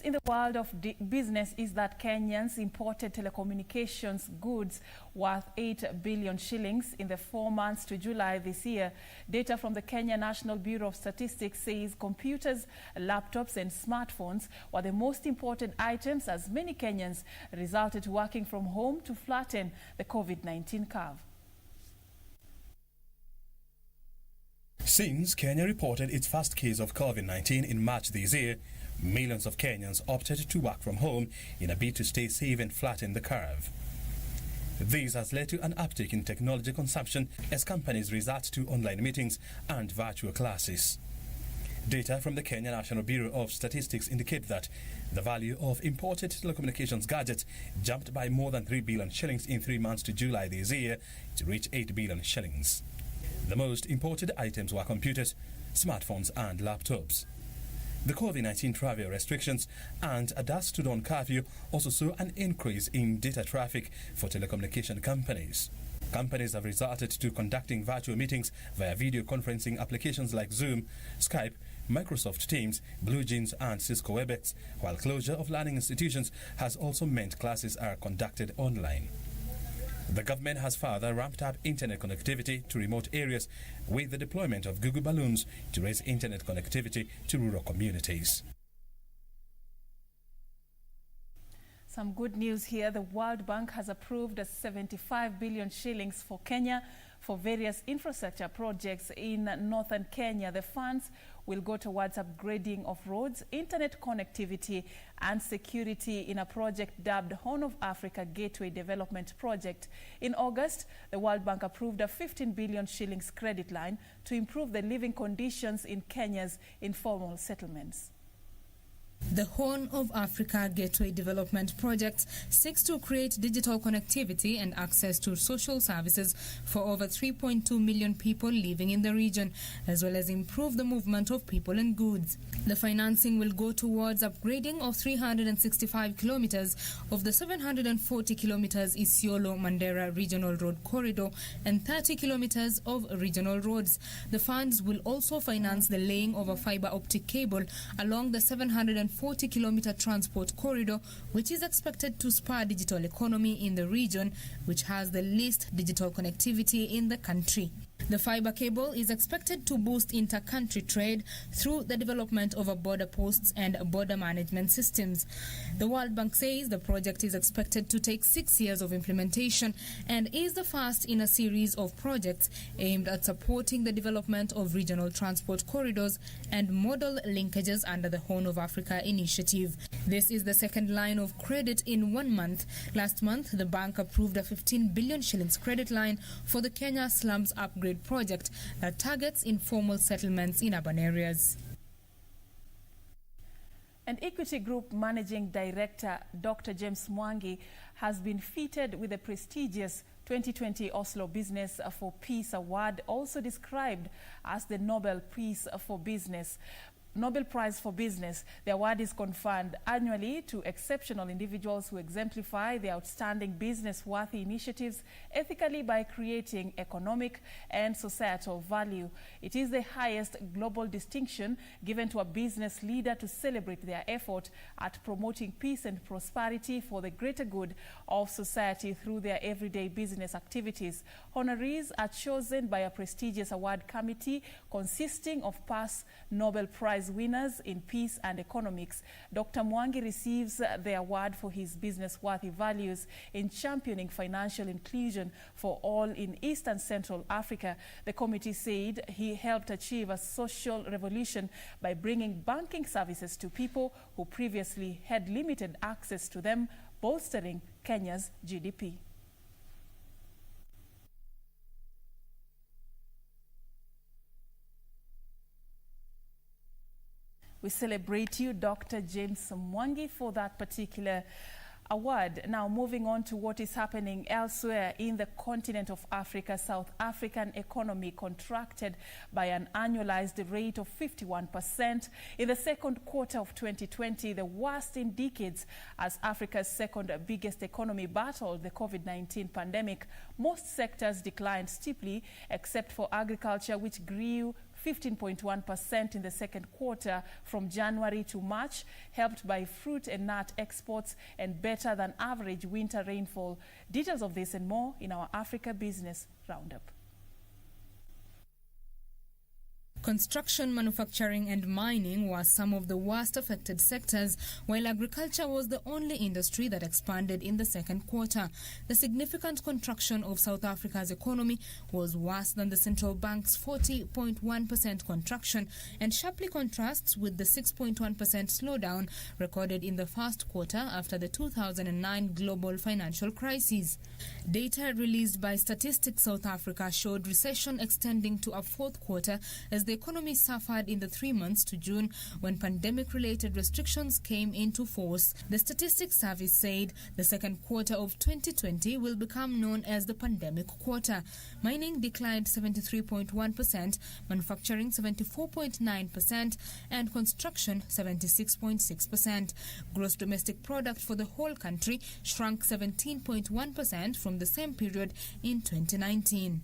In the world of business is that Kenyans imported telecommunications goods worth 8 billion shillings in the 4 months to July this year. Data from the Kenya National Bureau of Statistics says computers, laptops and smartphones were the most imported items, as many Kenyans resulted to working from home to flatten the COVID-19 curve. Since Kenya reported its first case of COVID-19 in March this year, millions of Kenyans opted to work from home in a bid to stay safe and flatten the curve. This has led to an uptick in technology consumption as companies resort to online meetings and virtual classes. Data from the Kenya National Bureau of Statistics indicate that the value of imported telecommunications gadgets jumped by more than 3 billion shillings in 3 months to July this year to reach 8 billion shillings. The most imported items were computers, smartphones and laptops. The COVID-19 travel restrictions and a dusk to dawn curfew also saw an increase in data traffic for telecommunication companies. Companies have resorted to conducting virtual meetings via video conferencing applications like Zoom, Skype, Microsoft Teams, BlueJeans and Cisco WebEx, while closure of learning institutions has also meant classes are conducted online. The government has further ramped up internet connectivity to remote areas with the deployment of Google balloons to raise internet connectivity to rural communities. Some good news here. The World Bank has approved 75 billion shillings for Kenya for various infrastructure projects in northern Kenya. The funds will go towards upgrading of roads, internet connectivity and security in a project dubbed Horn of Africa Gateway Development Project. In August, the World Bank approved a 15 billion shillings credit line to improve the living conditions in Kenya's informal settlements. The Horn of Africa Gateway Development Project seeks to create digital connectivity and access to social services for over 3.2 million people living in the region, as well as improve the movement of people and goods. The financing will go towards upgrading of 365 kilometers of the 740 kilometers Isiolo-Mandera Regional Road Corridor and 30 kilometers of regional roads. The funds will also finance the laying of a fiber optic cable along the 740 40-kilometer transport corridor, which is expected to spur digital economy in the region, which has the least digital connectivity in the country. The fiber cable is expected to boost inter-country trade through the development of border posts and border management systems. The World Bank says the project is expected to take 6 years of implementation and is the first in a series of projects aimed at supporting the development of regional transport corridors and modal linkages under the Horn of Africa initiative. This is the second line of credit in 1 month. Last month, the bank approved a 15 billion shillings credit line for the Kenya Slums Upgrade project that targets informal settlements in urban areas. And Equity Group Managing Director Dr. James Mwangi has been fitted with the prestigious 2020 Oslo Business for Peace Award, also described as the Nobel Prize for Business. The award is conferred annually to exceptional individuals who exemplify their outstanding business-worthy initiatives ethically by creating economic and societal value. It is the highest global distinction given to a business leader to celebrate their effort at promoting peace and prosperity for the greater good of society through their everyday business activities. Honorees are chosen by a prestigious award committee consisting of past Nobel Prize winners in peace and economics. Dr. Mwangi receives the award for his business-worthy values in championing financial inclusion for all in East and Central Africa. The committee said he helped achieve a social revolution by bringing banking services to people who previously had limited access to them, bolstering Kenya's GDP. We celebrate you, Dr. James Mwangi, for that particular award. Now, moving on to what is happening elsewhere in the continent of Africa. South African economy contracted by an annualized rate of 51% in the second quarter of 2020, the worst in decades, as Africa's second biggest economy battled the COVID-19 pandemic. Most sectors declined steeply, except for agriculture, which grew 15.1% in the second quarter from January to March, helped by fruit and nut exports and better than average winter rainfall. Details of this and more in our Africa Business Roundup. Construction, manufacturing and mining were some of the worst affected sectors, while agriculture was the only industry that expanded in the second quarter. The significant contraction of South Africa's economy was worse than the central bank's 40.1% contraction and sharply contrasts with the 6.1% slowdown recorded in the first quarter after the 2009 global financial crisis. Data released by Statistics South Africa showed recession extending to a fourth quarter as the economy suffered in the 3 months to June when pandemic-related restrictions came into force. The Statistics Service said the second quarter of 2020 will become known as the pandemic quarter. Mining declined 73.1%, manufacturing 74.9%, and construction 76.6%. Gross domestic product for the whole country shrunk 17.1% from the same period in 2019.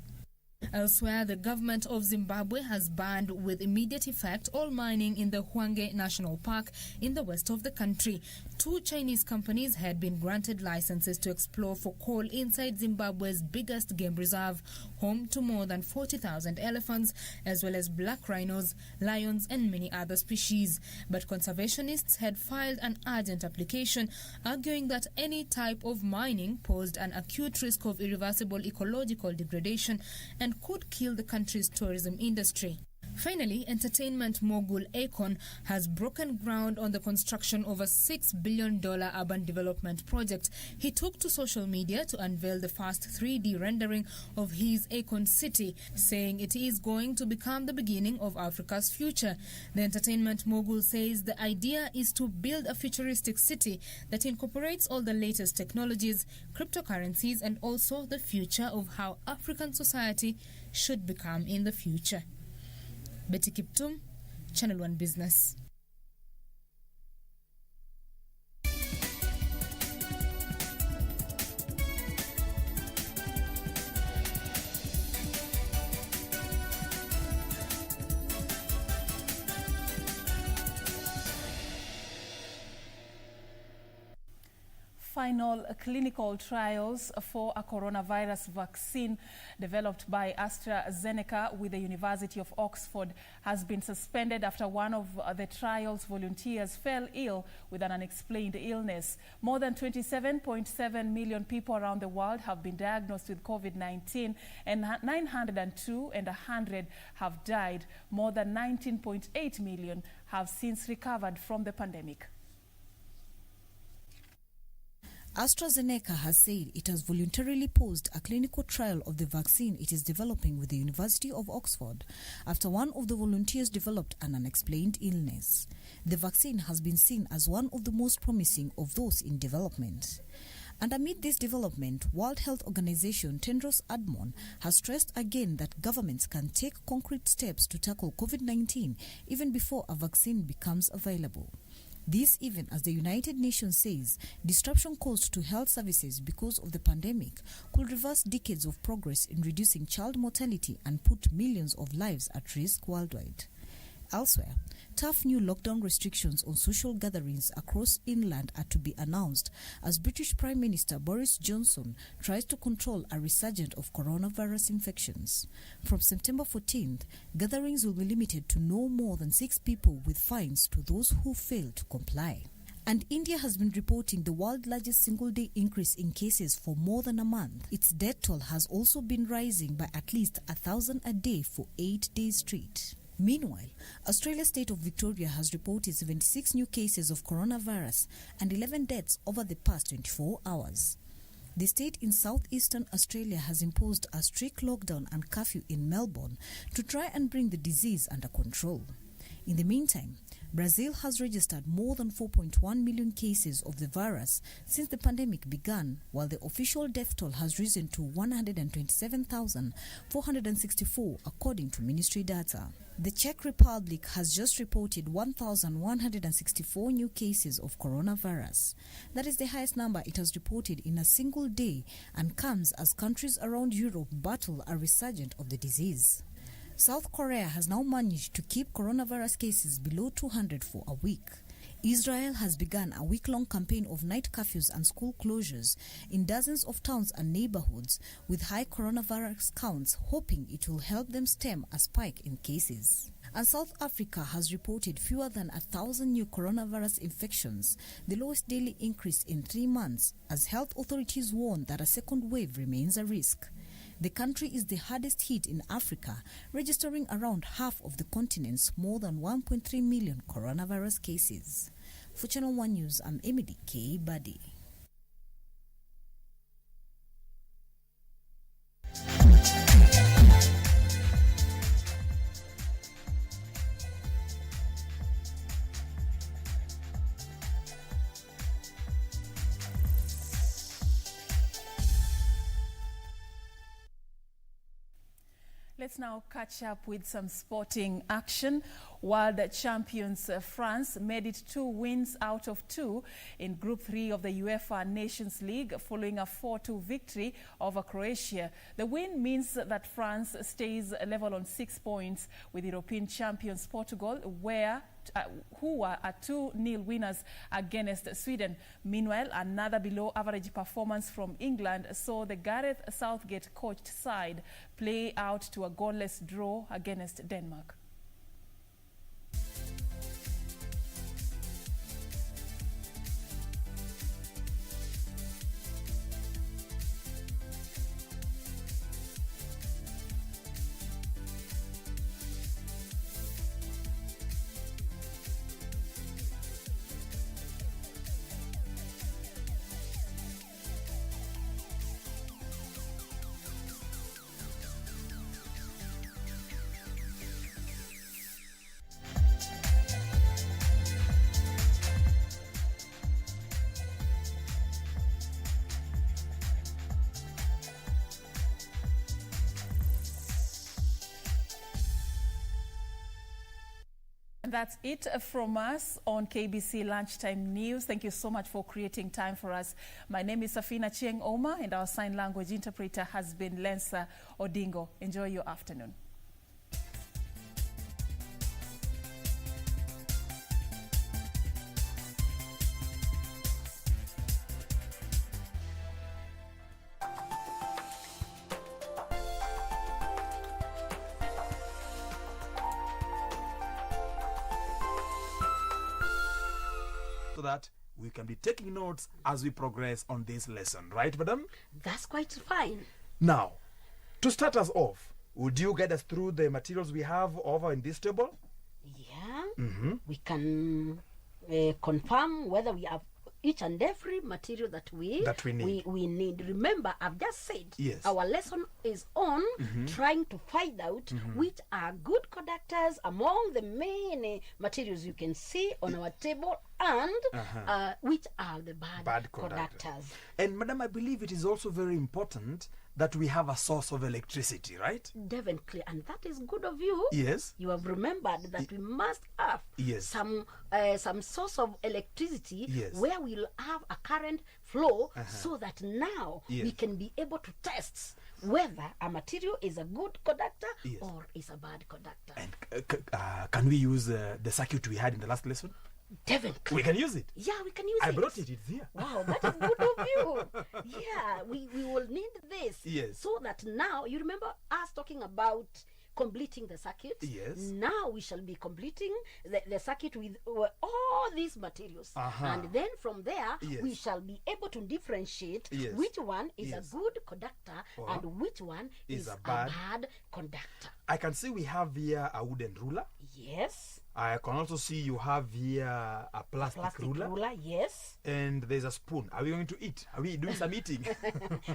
Elsewhere, the government of Zimbabwe has banned with immediate effect all mining in the Hwange National Park in the west of the country. 2 Chinese companies had been granted licenses to explore for coal inside Zimbabwe's biggest game reserve, home to more than 40,000 elephants, as well as black rhinos, lions, and many other species. But conservationists had filed an urgent application, arguing that any type of mining posed an acute risk of irreversible ecological degradation and could kill the country's tourism industry. Finally, entertainment mogul Akon has broken ground on the construction of a $6 billion urban development project. He took to social media to unveil the first 3D rendering of his Akon city, saying it is going to become the beginning of Africa's future. The entertainment mogul says the idea is to build a futuristic city that incorporates all the latest technologies, cryptocurrencies, and also the future of how African society should become in the future. Betty Kiptum, Channel 1 Business. final clinical trials for a coronavirus vaccine developed by AstraZeneca with the University of Oxford has been suspended after one of the trial's volunteers fell ill with an unexplained illness. More than 27.7 million people around the world have been diagnosed with COVID-19 and 902 and 100 have died. More than 19.8 million have since recovered from the pandemic. AstraZeneca has said it has voluntarily paused a clinical trial of the vaccine it is developing with the University of Oxford after one of the volunteers developed an unexplained illness. The vaccine has been seen as one of the most promising of those in development. And amid this development, World Health Organization Tedros Adhanom has stressed again that governments can take concrete steps to tackle COVID-19 even before a vaccine becomes available. This even as the United Nations says disruption caused to health services because of the pandemic could reverse decades of progress in reducing child mortality and put millions of lives at risk worldwide. Elsewhere, tough new lockdown restrictions on social gatherings across England are to be announced as British Prime Minister Boris Johnson tries to control a resurgence of coronavirus infections. From September 14th, gatherings will be limited to no more than 6 people with fines to those who fail to comply. And India has been reporting the world's largest single-day increase in cases for more than a month. Its death toll has also been rising by at least 1,000 a day for 8 days straight. Meanwhile, Australia's state of Victoria has reported 76 new cases of coronavirus and 11 deaths over the past 24 hours. The state in southeastern Australia has imposed a strict lockdown and curfew in Melbourne to try and bring the disease under control. In the meantime, Brazil has registered more than 4.1 million cases of the virus since the pandemic began, while the official death toll has risen to 127,464 according to ministry data. The Czech Republic has just reported 1,164 new cases of coronavirus. That is the highest number it has reported in a single day and comes as countries around Europe battle a resurgence of the disease. South Korea has now managed to keep coronavirus cases below 200 for a week. Israel has begun a week-long campaign of night curfews and school closures in dozens of towns and neighborhoods with high coronavirus counts, hoping it will help them stem a spike in cases. And South Africa has reported fewer than 1,000 new coronavirus infections, the lowest daily increase in 3 months, as health authorities warn that a second wave remains a risk. The country is the hardest hit in Africa, registering around half of the continent's more than 1.3 million coronavirus cases. For Channel 1 News, I'm Emily K. Buddy. Let's now catch up with some sporting action. World champions France made it 2 wins out of 2 in Group 3 of the UEFA Nations League following a 4-2 victory over Croatia. The win means that France stays level on 6 points with European champions Portugal, who were 2-0 winners against Sweden. Meanwhile, another below-average performance from England saw the Gareth Southgate-coached side play out to a goalless draw against Denmark. That's it from us on KBC Lunchtime News. Thank you so much for creating time for us. My name is Serfine Achieng Ouma, and our sign language interpreter has been Lensa Odingo. Enjoy your afternoon. so that we can be taking notes as we progress on this lesson. Right, madam? That's quite fine. Now, to start us off, would you guide us through the materials we have over in this table? Yeah. We can confirm whether we have each and every material that we need. Remember, I've just said our lesson is on trying to find out which are good conductors among the many materials you can see on our table, and which are the bad conductors. And madam, I believe it is also very important that we have a source of electricity, right? Definitely, and that is good of you. Yes. You have remembered that we must have some source of electricity where we'll have a current flow, so that now we can be able to test whether a material is a good conductor or is a bad conductor. And can we use the circuit we had in the last lesson? Definitely. We can use it. Yeah, we can use it. I brought it. It's here. Wow, that is good of you. Yeah, we will need this. Yes. So that now, you remember us talking about completing the circuit? Yes. Now we shall be completing the circuit with all these materials. And then from there, we shall be able to differentiate which one is a good conductor and which one is a bad conductor. I can see we have here a wooden ruler. Yes. I can also see you have here a plastic ruler. Yes. And there's a spoon. Are we going to eat? Are we doing some eating?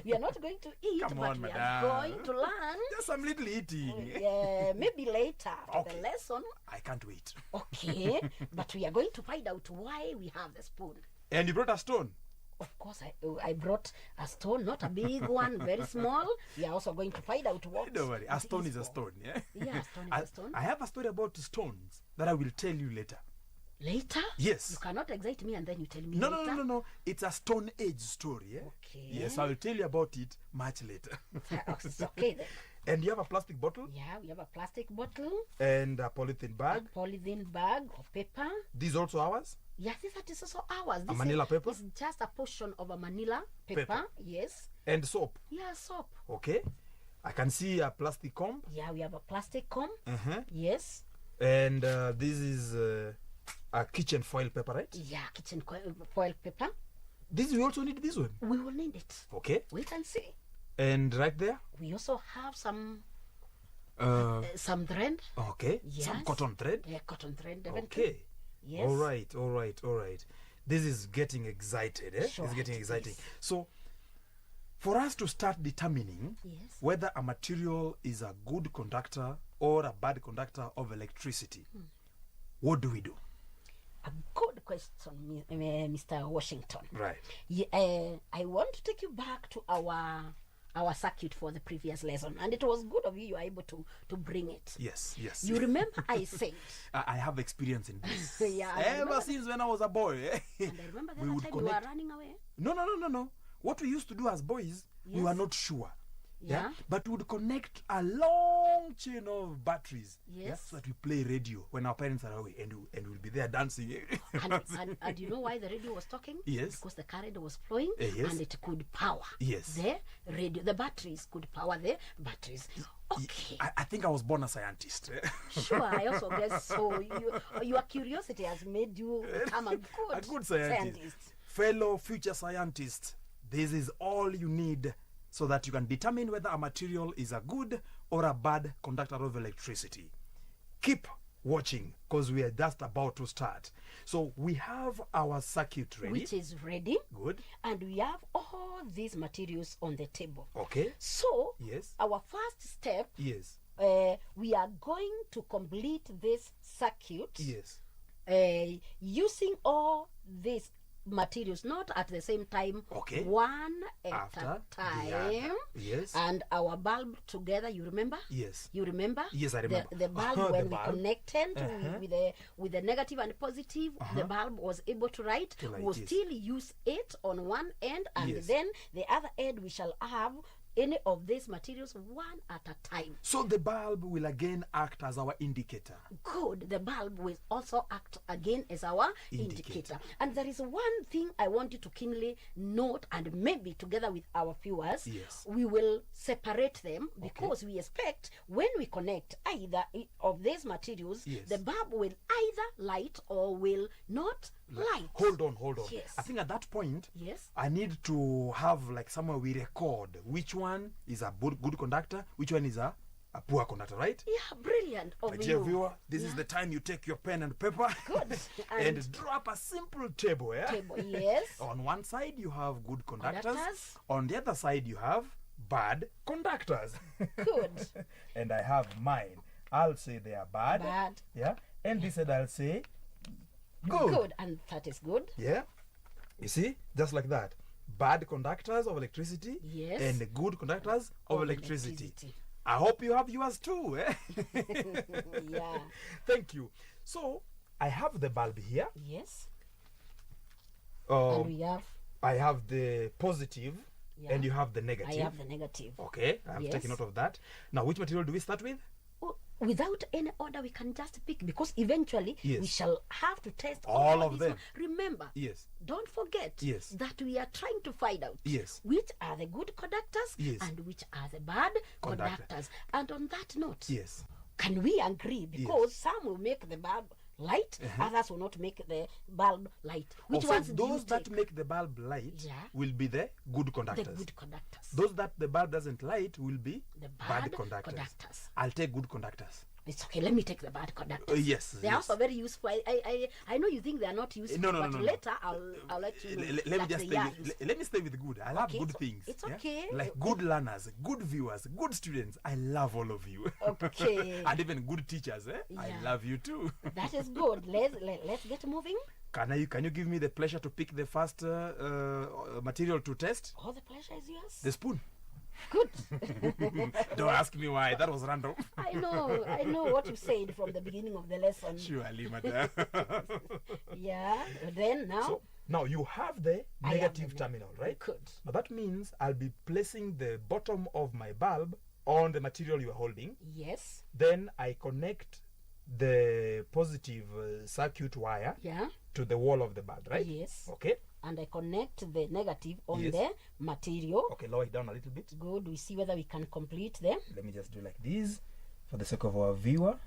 We are not going to eat, Come but on, we madam. are going to learn. Just some little eating. Maybe later after the lesson. I can't wait. Okay. But we are going to find out why we have the spoon. And you brought a stone? Of course, I brought a stone, not a big one, very small. We are also going to find out what. Don't worry, a stone is a stone, yeah? Yeah, a stone is a stone. I have a story about stones that I will tell you later. Later? Yes. You cannot excite me and then you tell me later. No. It's a Stone Age story, yeah? Okay. Yes, I will tell you about it much later. Okay then. And you have a plastic bottle? Yeah, we have a plastic bottle. And a polythene bag? A polythene bag of paper. These also ours? Yes, this is also ours. A manila paper? It's just a portion of a manila paper. Yes. And soap? Yeah, soap. Okay. I can see a plastic comb. Yeah, we have a plastic comb. Yes. And this is a kitchen foil paper, right? Yeah, kitchen foil paper. We also need this one? We will need it. Okay. Wait and see. And right there? We also have some thread. Okay. Yes. Some cotton thread? Yeah, cotton thread. Definitely. Okay. Yes. All right. This is getting excited, eh? Sure, it's getting exciting. So, for us to start determining whether a material is a good conductor or a bad conductor of electricity, what do we do? A good question, Mr. Washington. Right. Yeah, I want to take you back to our circuit for the previous lesson, and it was good of you were able to bring it. Yes. You remember I said I have experience in this. Yeah, ever since when I was a boy. And I remember the other time you were running away. No. What we used to do as boys, we were not sure. Yeah. But we would connect a long chain of batteries. Yes. So that we play radio when our parents are away, and we'll be there dancing. and you know why the radio was talking? Yes. Because the current was flowing, and it could power the radio. The batteries could power the batteries. Okay. I think I was born a scientist. Sure, I also guess so. Your curiosity has made you become a good scientist. Fellow future scientists, this is all you need so that you can determine whether a material is a good or a bad conductor of electricity. Keep watching, because we are just about to start. So we have our circuit ready. Which is ready. Good. And we have all these materials on the table. Okay. So, yes, our first step, yes, we are going to complete this circuit. Yes. Using all these materials, not at the same time, one at a time. Yes. And our bulb together, you remember? Yes. You remember? Yes, I remember. The bulb, when we connected with the negative and positive, the bulb was able to write. We'll still use it on one end, and then the other end we shall have any of these materials one at a time. So the bulb will again act as our indicator. Good. The bulb will also act again as our indicator. And there is one thing I want you to keenly note, and maybe together with our viewers, we will separate them, because we expect when we connect either of these materials, the bulb will either light or will not Light. Hold on. Yes. I think at that point, yes, I need to have like somewhere we record which one is a good conductor, which one is a poor conductor, right? Yeah, brilliant. My dear viewer, this is the time you take your pen and paper. Good. And draw up a simple table, yeah? Table, yes. On one side you have good conductors. On the other side you have bad conductors. Good. And I have mine. I'll say they are bad. Bad. Yeah. And this side I'll say good. Good. And that is good. Yeah. You see? Just like that. Bad conductors of electricity. Yes. And good conductors of electricity. I hope you have yours too. Eh? Yeah. Thank you. So, I have the bulb here. Yes. And we have? I have the positive, and you have the negative. I have the negative. Okay, I have taken note of that. Now, which material do we start with? Without any order, we can just pick, because eventually we shall have to test all of them. Remember, don't forget that we are trying to find out which are the good conductors and which are the bad conductors. And on that note, can we agree? Because some will make the bulb light, others will not make the bulb light. Which ones do those that make the bulb light will be the good conductors. The good conductors. Those that the bulb doesn't light will be the bad conductors. I'll take good conductors. It's okay. Let me take the bad conductors. Yes, they are also very useful. I know you think they are not useful, but later I'll let you know. Let me stay with good. I love good things. It's okay. Like good learners, good viewers, good students. I love all of you. Okay. And even good teachers. I love you too. That is good. Let's get moving. Can you give me the pleasure to pick the first material to test? Oh, the pleasure is yours. The spoon. Good. Don't ask me why. That was random. I know what you said from the beginning of the lesson. Surely, madam. Yeah. Then now. So, now you have the negative terminal, right? Good. Now that means I'll be placing the bottom of my bulb on the material you are holding. Yes. Then I connect the positive circuit wire to the wall of the bulb, right? Yes. Okay. And I connect the negative on the material. Okay, lower it down a little bit. Good. We see whether we can complete them. Let me just do like this for the sake of our viewer.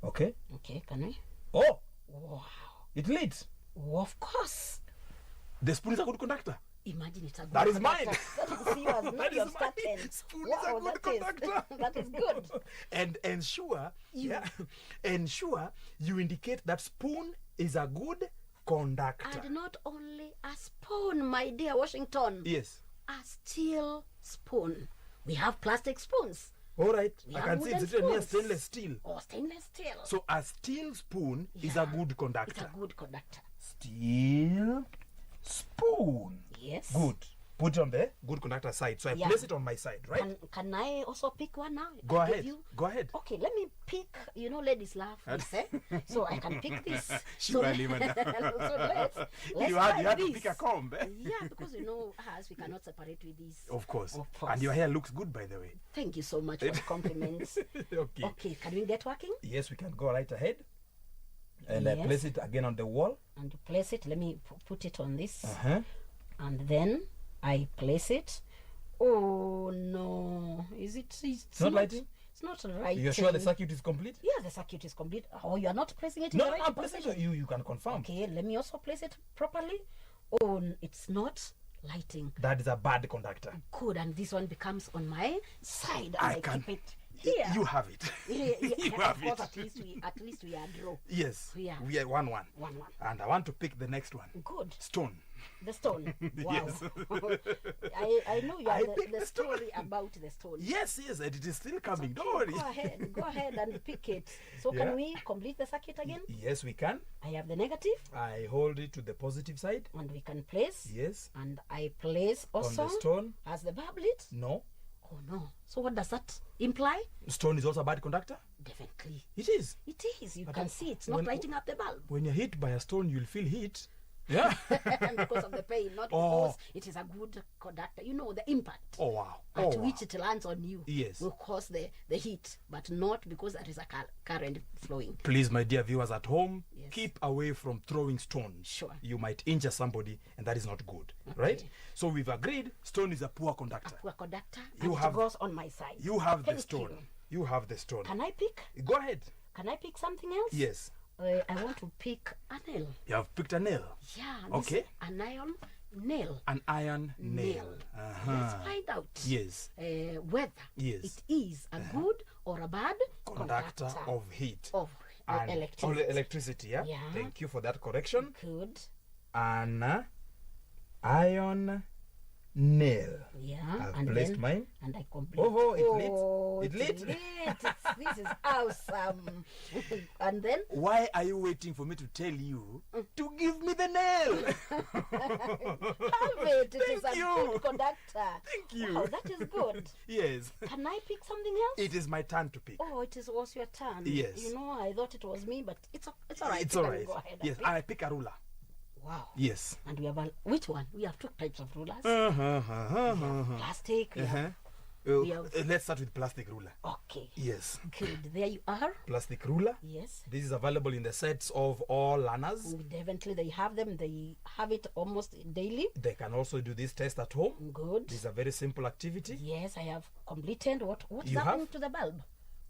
Okay. Okay, can we? Oh! Wow. It lit. Oh, of course. The spoon is a good conductor. Imagine it's a good That is conductor. mine. That is yours, not your starting. Spoon is a good conductor. That is good. And ensure you indicate that spoon is a good conductor. And not only a spoon, my dear Washington. Yes. A steel spoon. We have plastic spoons. All right. I can see it's written here stainless steel. Oh, stainless steel. So a steel spoon is a good conductor. It's a good conductor. Steel spoon. Yes. Good. Put it on the good conductor side. So I place it on my side, right? Can I also pick one now? Go ahead. Go ahead. Okay, let me pick. You know, ladies love this, so I can pick this. Surely, madam. So let's you had to pick a comb. Yeah, because you know us, we cannot separate with this. Of course. And your hair looks good, by the way. Thank you so much for the compliments. Okay, can we get working? Yes, we can go right ahead. And I place it again on the wall. And place it. Let me put it on this. And then I place it. Oh no! Is it? It's not lighting. It's not lighting. You're sure the circuit is complete? Yeah, the circuit is complete. Oh, you are not placing it in the the right I'm placing it. You can confirm. Okay, let me also place it properly. Oh, it's not lighting. That is a bad conductor. Good, and this one becomes on my side. And I keep it here. You have it. You have it. At least we are draw. Yes. We are 1-1. 1-1. And I want to pick the next one. Good. Stone. The stone. Wow. Yes. I know you have the story about the stone. Yes, it is still coming. Don't worry. Go ahead and pick it. So can we complete the circuit again? Yes, we can. I have the negative. I hold it to the positive side. And we can place. Yes. And I place also on the stone. As the bulb lit? No. Oh no. So what does that imply? Stone is also a bad conductor? Definitely. It is. It is. You can see it's not lighting up the bulb. When you're hit by a stone, you'll feel heat. Yeah. Because of the pain, not because it is a good conductor. You know, the impact at which it lands on you will cause the heat, but not because there is a current flowing. Please, my dear viewers at home, keep away from throwing stones. Sure. You might injure somebody, and that is not good. Right? So we've agreed stone is a poor conductor. A poor conductor, and it goes on my side. You have the stone. You have the stone. Can I pick? Go ahead. Can I pick something else? Yes. I want to pick a nail. You have picked a nail? Yeah. Okay. An iron nail. An iron nail. Let's find out. Yes. Whether it is a good or a bad conductor of heat. Of electricity, yeah? Thank you for that correction. Good. An iron nail. Yeah. I've placed mine. And I complete. Oh, it lit. This is awesome. And then? Why are you waiting for me to tell you to give me the nail? Have it. It is a good conductor. Thank you. Wow, that is good. Yes. Can I pick something else? It is my turn to pick. Oh, was your turn. Yes. You know, I thought it was me, but it's all right. It's all right. Go ahead. Yes, I pick a ruler. Wow. Yes. And we have which one? We have 2 types of rulers. Plastic. Let's start with plastic ruler. Okay. Yes. Good. There you are. Plastic ruler. Yes. This is available in the sets of all learners. Definitely, they have them. They have it almost daily. They can also do this test at home. Good. This is a very simple activity. Yes, I have completed. What's happening to the bulb?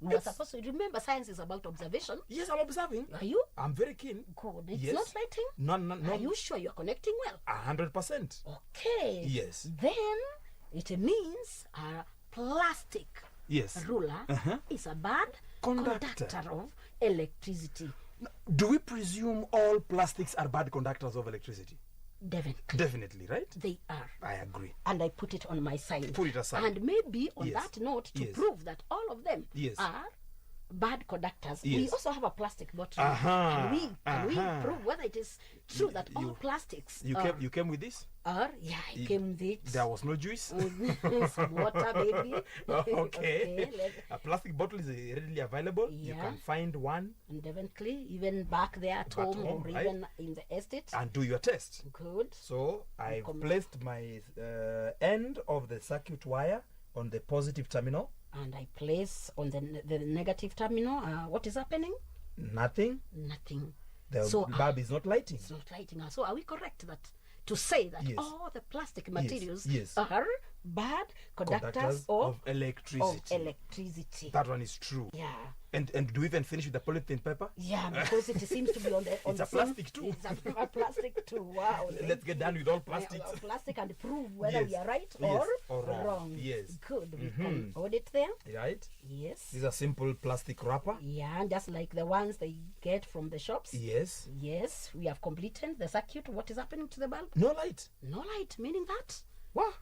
We were supposed to remember science is about observation. Yes, I'm observing. Are you? I'm very keen. Good. It's not lighting? No. Are you sure you're connecting well? 100%. Okay. Yes. Then it means a plastic ruler is a bad conductor of electricity. Do we presume all plastics are bad conductors of electricity? Definitely, right? They are. I agree. And I put it on my side. Put it aside. And maybe on that note, to prove that all of them are bad conductors, we also have a plastic bottle. Can we prove whether it is true that all plastics you came with this? I came with it. There was no juice? Some water, baby. Okay. A plastic bottle is readily available. You can find one. And definitely, even back there at home or even in the estate. And do your test. Good. So, I placed my end of the circuit wire on the positive terminal. And I place on the negative terminal. What is happening? Nothing. The bulb is not lighting. It's not lighting. So are we correct to say that all the plastic materials are bad conductors of electricity? That one is true. Yeah. And do we even finish with the polythene paper? Yeah, because it seems to be on the plastic too. It's a plastic too. Wow. Let's get done with all plastics. Plastic and prove whether we are right or wrong. Yes. Good. We can audit there. Right. Yes. These are simple plastic wrapper. Yeah, just like the ones they get from the shops. Yes. Yes. We have completed the circuit. What is happening to the bulb? No light. No light, meaning that? What?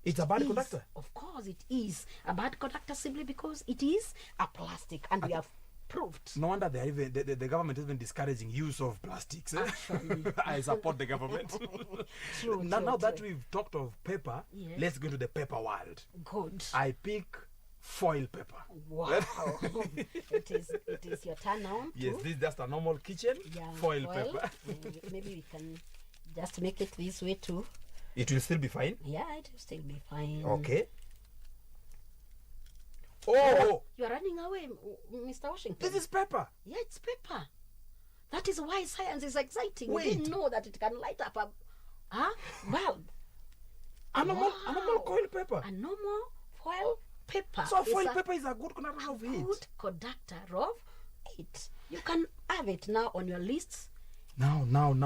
It's a bad conductor. Of course it is a bad conductor simply because it is a plastic and we have proved. No wonder the government is even discouraging use of plastics. I support the government. Now that we've talked of paper, let's go to the paper world. Good. I pick foil paper. Wow. it is your turn now. Yes, this is just a normal kitchen foil paper. Maybe we can just make it this way too. It will still be fine? Yeah, it will still be fine. Okay. Oh! You are running away, Mr. Washington. This is paper. Yeah, it's paper. That is why science is exciting. Wait. We didn't know that it can light up a bulb. A normal foil paper. A normal foil paper. So foil paper is a good conductor of heat. Good conductor of heat. You can have it now on your lists. Now,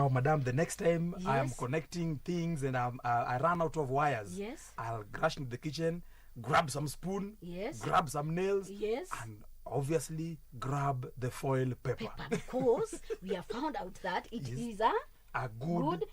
madam, the next time I am connecting things and I run out of wires, I'll rush into the kitchen, grab some spoon, grab some nails, and obviously grab the foil paper. Because we have found out that it is a good